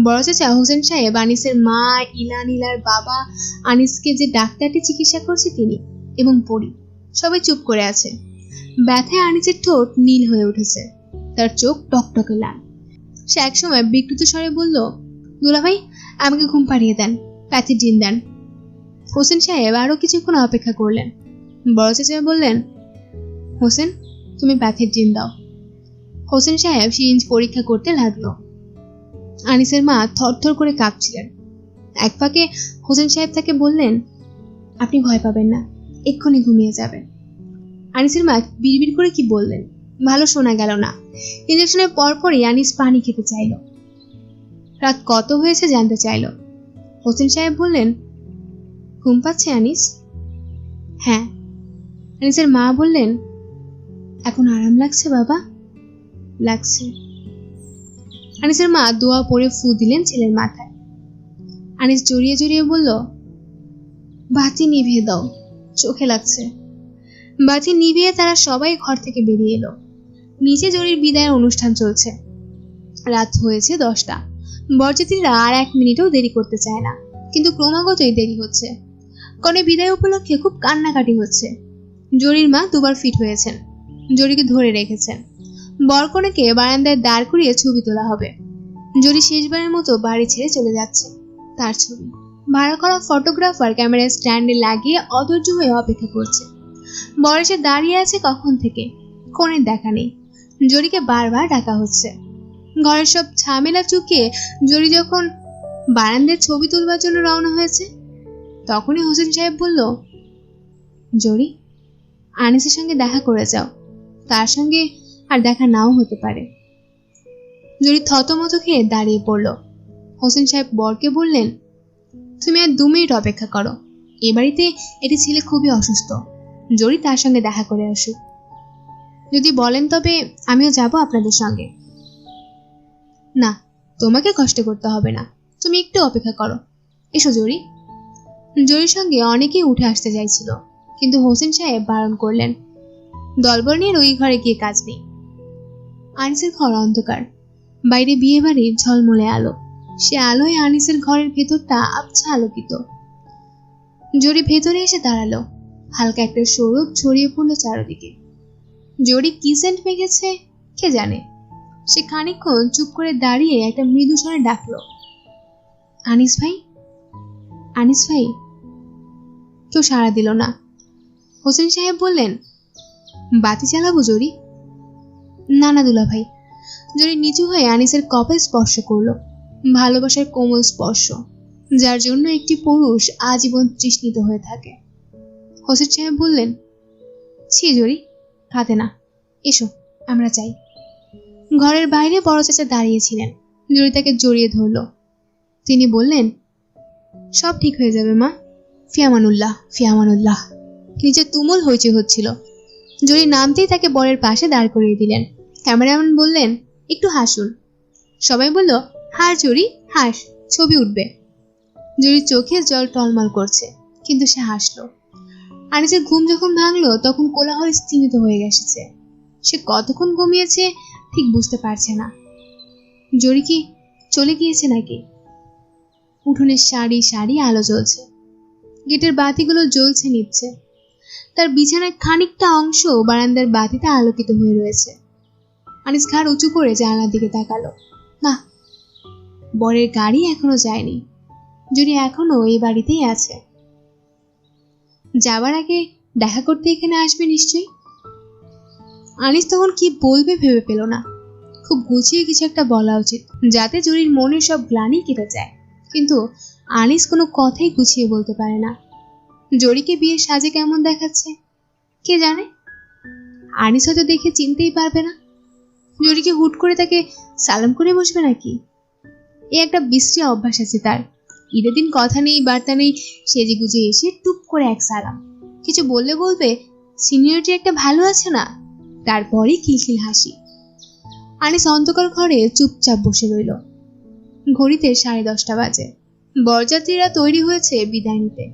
বড় চাচা হোসেন সাহেব, আনিসের মা, ইলার বাবা, আনিসকে যে ডাক্তারটি চিকিৎসা করছে তিনি এবং পরি, সবাই চুপ করে আছে। ব্যথায় আনিসের ঠোঁট নীল হয়ে উঠেছে, তার চোখ টকটকে লাল। সে একসময় বিকৃত স্বরে বলল, দুলাভাই, আমাকে ঘুম পাড়িয়ে দেন, প্যাথির ডিম দেন। হোসেন সাহেব আরো কিছুক্ষণ অপেক্ষা করলেন। বড় চাচা বললেন, হোসেন, তুমি প্যাথির ডিম দাও। হোসেন সাহেব সিরিঞ্জ পরীক্ষা করতে লাগলো। আনিসের মা থরথর করে কাঁপছিলেন। এক ফাঁকে হোসেন সাহেব তাকে বললেন, আপনি ভয় পাবেন না, এক্ষুনি ঘুমিয়ে যাবেন। আনিসের মা বিড়বিড় করে কি বললেন ভালো শোনা গেল না। ইঞ্জেকশনের পরপরই আনিস পানি খেতে চাইল। রাত কত হয়েছে জানতে চাইল। হোসেন সাহেব বললেন, ঘুম পাচ্ছে আনিস? হ্যাঁ। আনিসের মা বললেন, এখন আরাম লাগছে বাবা? লাগছে। আনিসের মা দোয়া পড়ে ফু দিলেন ছেলের মাথায়। আনিস জড়িয়ে জড়িয়ে বলল, বাতি নিভিয়ে দাও, চোখে লাগছে। বাতি নিভিয়ে তারা সবাই ঘর থেকে বেরিয়ে এলো। নিচে জরির বিদায়ের অনুষ্ঠান চলছে। রাত হয়েছে 10টা। বরযাত্রীরা আর 1 মিনিটও দেরি করতে চায় না, কিন্তু ক্রমাগতই দেরি হচ্ছে। কনে বিদায় উপলক্ষে খুব কান্নাকাটি হচ্ছে। জরির মা দুবার ফিট হয়েছেন, জরিকে ধরে রেখেছেন। বরকনেকে বারান্দায় দাঁড় করিয়ে ছবি তোলা হবে। জরি শেষবারের মতো বাড়ি ছেড়ে চলে যাচ্ছে। তার ছবি ভাড়া করা ফটোগ্রাফার ক্যামেরা স্ট্যান্ডে লাগিয়ে অধৈর্য হয়ে অপেক্ষা করছে। বর এসে দাঁড়িয়ে আছে কখন থেকে, কনের দেখা নেই। জরিকে বারবার ডাকা হচ্ছে। ঘরের সব ঝামেলা চুকিয়ে জরি যখন বারান্দায় ছবি তুলবার জন্য রওনা হয়েছে, তখনই হোসেন সাহেব বলল, জরি, আনিসের সঙ্গে দেখা করে যাও, তার সঙ্গে আর দেখা নাও হতে পারে। জরি থতমত খেয়ে দাঁড়িয়ে পড়ল। হোসেন সাহেব বরকে বললেন, তুমি আর 2 মিনিট অপেক্ষা করো, এ বাড়িতে এটি ছেলে খুবই অসুস্থ, জরি তার সঙ্গে দেখা করে আসুক। যদি বলেন তবে আমিও যাব আপনাদের সঙ্গে। না, তোমাকে কষ্ট করতে হবে না, তুমি একটু অপেক্ষা করো। এসো জরি। জরির সঙ্গে অনেকেই উঠে আসতে চাইছিল, কিন্তু হোসেন সাহেব বারণ করলেন। দলবল নিয়ে ওই ঘরে গিয়ে কাজ নেই। আনিসের ঘর অন্ধকার, বাইরে বিয়ে বাড়ির ঝলমলে আলো। সে আলোয় আনিসের ঘরের ভেতরটা আবছা আলোকিত। জরি ভেতরে এসে দাঁড়ালো। হালকা একটা সৌরভ ছড়িয়ে পড়লো চারদিকে। জরি কি সেন্ট মেখেছে কে জানে। সে খানিকক্ষণ চুপ করে দাঁড়িয়ে একটা মৃদু স্বরে ডাকলো, আনিস ভাই, আনিস ভাই। কেউ সাড়া দিল না। হোসেন সাহেব বললেন, বাতি চালাবো জরি? না না দুলা ভাই। জরি নিচু হয়ে আনিসের কপাল স্পর্শ করলো। ভালোবাসার কোমল স্পর্শ, যার জন্য একটি পুরুষ আজীবন তৃষ্ণিত হয়ে থাকে। হোসেন সাহেব বললেন, ছি জরি, হাতে না, এসো আমরা চাই। ঘরের বাইরে বড় চাচা দাঁড়িয়েছিলেন। জরি তাকে জড়িয়ে ধরল। তিনি বললেন, সব ঠিক হয়ে যাবে মা, ফিয়ামানুল্লাহ ফিয়ামানুল্লাহ। নিচে তুমুল হইচই হচ্ছিল। জরি নামতেই তাকে বরের পাশে দাঁড় করিয়ে দিলেন। ক্যামেরাম্যান বললেন, একটু হাসুন। সবাই বলল, হাস জরি হাস, ছবি উঠবে। জরির চোখে জল টলমল করছে, কিন্তু সে হাসলো। আনিসের ঘুম যখন ভাঙলো তখন কোলাহল স্তিমিত হয়ে গেছে। সে কতক্ষণ ঘুমিয়েছে ঠিক বুঝতে পারছে না। জরি কি চলে গিয়েছে নাকি? উঠোনের সারি সারি আলো জ্বলছে, গেটের বাতিগুলো জ্বলছে নিচ্ছে। তার বিছানার খানিকটা অংশ বারান্দার বাতিতে আলোকিত হয়ে রয়েছে। আনিস ঘাড় উঁচু করে জানালার দিকে তাকালো। না, বরের গাড়ি এখনো যায়নি। জরি এখনো এই বাড়িতেই আছে। যাবার আগে দেখা করতে এখানে আসবে নিশ্চয়ই। আনিস তখন কি বলবে ভেবে পেল না। খুব গুছিয়ে কিছু একটা বলা উচিত, যাতে জরির মনের সব গ্লানি কেটে যায়। কিন্তু আনিস কোনো কথাই গুছিয়ে বলতে পারে না। জরিকে বিয়ের সাজে কেমন দেখাচ্ছে কে জানে। আনিস হয়তো দেখে চিনতেই পারবে না। জরিকে হুট করে তাকে সালাম করে বসবে নাকি? এ একটা বিশ্রী অভ্যাস আছে তার। ঈদের দিন কথা নেই বার্তা নেই, সেজে গুজে এসে টুপ করে এক সালাম। কিছু বললে বলবে সিনিয়রিটি একটা ভালো আছে না, তারপরই খিলখিল হাসি। আনিস অন্ধকার ঘরে চুপচাপ বসে রইল। ঘড়িতে 10:30 বাজে। বরযাত্রীরা তৈরি হয়েছে বিদায় নিতে।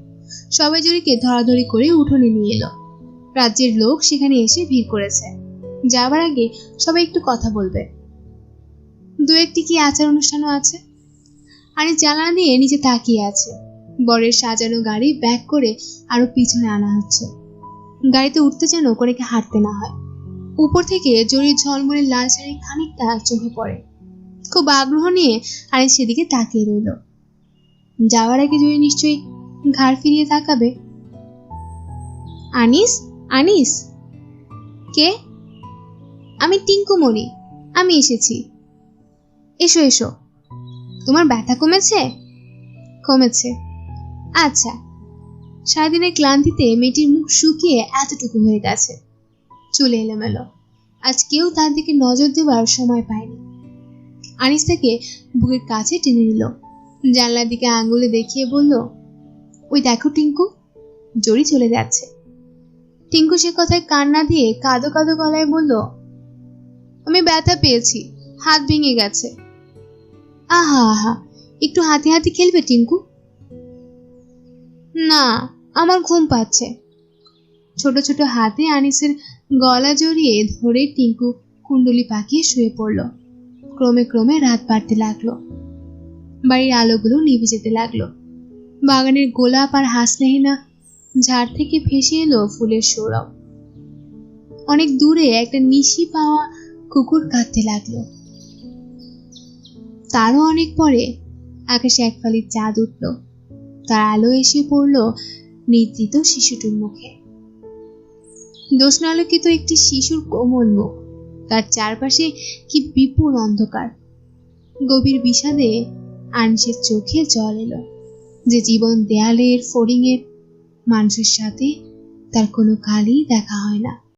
সবাই জরিকে ধরাধরি করে উঠোনে নিয়ে এলো। রাজ্যের লোক সেখানে এসে ভিড় করেছে। যাবার আগে সবাই একটু কথা বলবে। দু একটি কি আচার অনুষ্ঠানও আছে। আনিস জানালা দিয়ে নিচে তাকিয়ে আছে। বরের সাজানো গাড়ি ব্যাক করে আরো পিছনে আনা হচ্ছে। গাড়িতে উঠতে যেন কনেকে হাঁটতে না হয়। উপর থেকে জরির ঝলমলে লাল শাড়ি খানিকটা চোখে পড়ে। খুব আগ্রহ নিয়ে আনিস সেদিকে তাকিয়ে রইল। যাওয়ার আগে জরি নিশ্চয়ই ঘাড় ফিরিয়ে তাকাবে। আনিস, আনিস। কে? আমি টিঙ্কুমণি, আমি এসেছি। এসো এসো। তোমার ব্যথা কমেছে? কমেছে। আচ্ছা। সারাদিনের ক্লান্তিতে মেয়েটির মুখ শুকিয়ে এতটুকু হয়ে গেছে। চুল এলোমেলো। আজ কেউ তার দিকে নজর দেওয়ার সময় পায়নি। আনিস তাকে বুকের কাছে টেনে নিল। জানলার দিকে আঙ্গুলে দেখিয়ে বলল, ওই দেখো টিঙ্কু, জরি চলে যাচ্ছে। টিঙ্কু সে কথায় কান না দিয়ে কাঁদো কাঁদো গলায় বলল, আমি ব্যথা পেয়েছি, হাত ভেঙে গেছে। আহা আহা, একটু হাতে হাতে খেলবে টিঙ্কু? না, আমার ঘুম পাচ্ছে। ছোট ছোট হাতে আনিসের গলা জড়িয়ে ধরে টিঙ্কু কুণ্ডলি পাকিয়ে শুয়ে পড়ল। ক্রমে ক্রমে রাত বাড়তে লাগলো। বাড়ির আলোগুলো নিভে যেতে লাগলো। বাগানের গোলাপ আর হাসনাহিনা ঝাড় থেকে ভেসে এলো ফুলের সৌরভ। অনেক দূরে একটা নিশি পাওয়া কুকুর কাঁদতে লাগলো। তারও অনেক পরে আকাশে এক ফালি চাঁদ উঠল। তার আলো এসে পড়ল নিদ্রিত শিশুটির মুখে। জ্যোৎস্নালোকিত একটি শিশুর কোমল মুখ, তার চারপাশে কি বিপুল অন্ধকার। গভীর বিষাদে আনিসের চোখে জল এলো। যে জীবন দেয়ালের ফড়িংয়ের মানুষের সাথে তার কোনো কালই দেখা হয় না।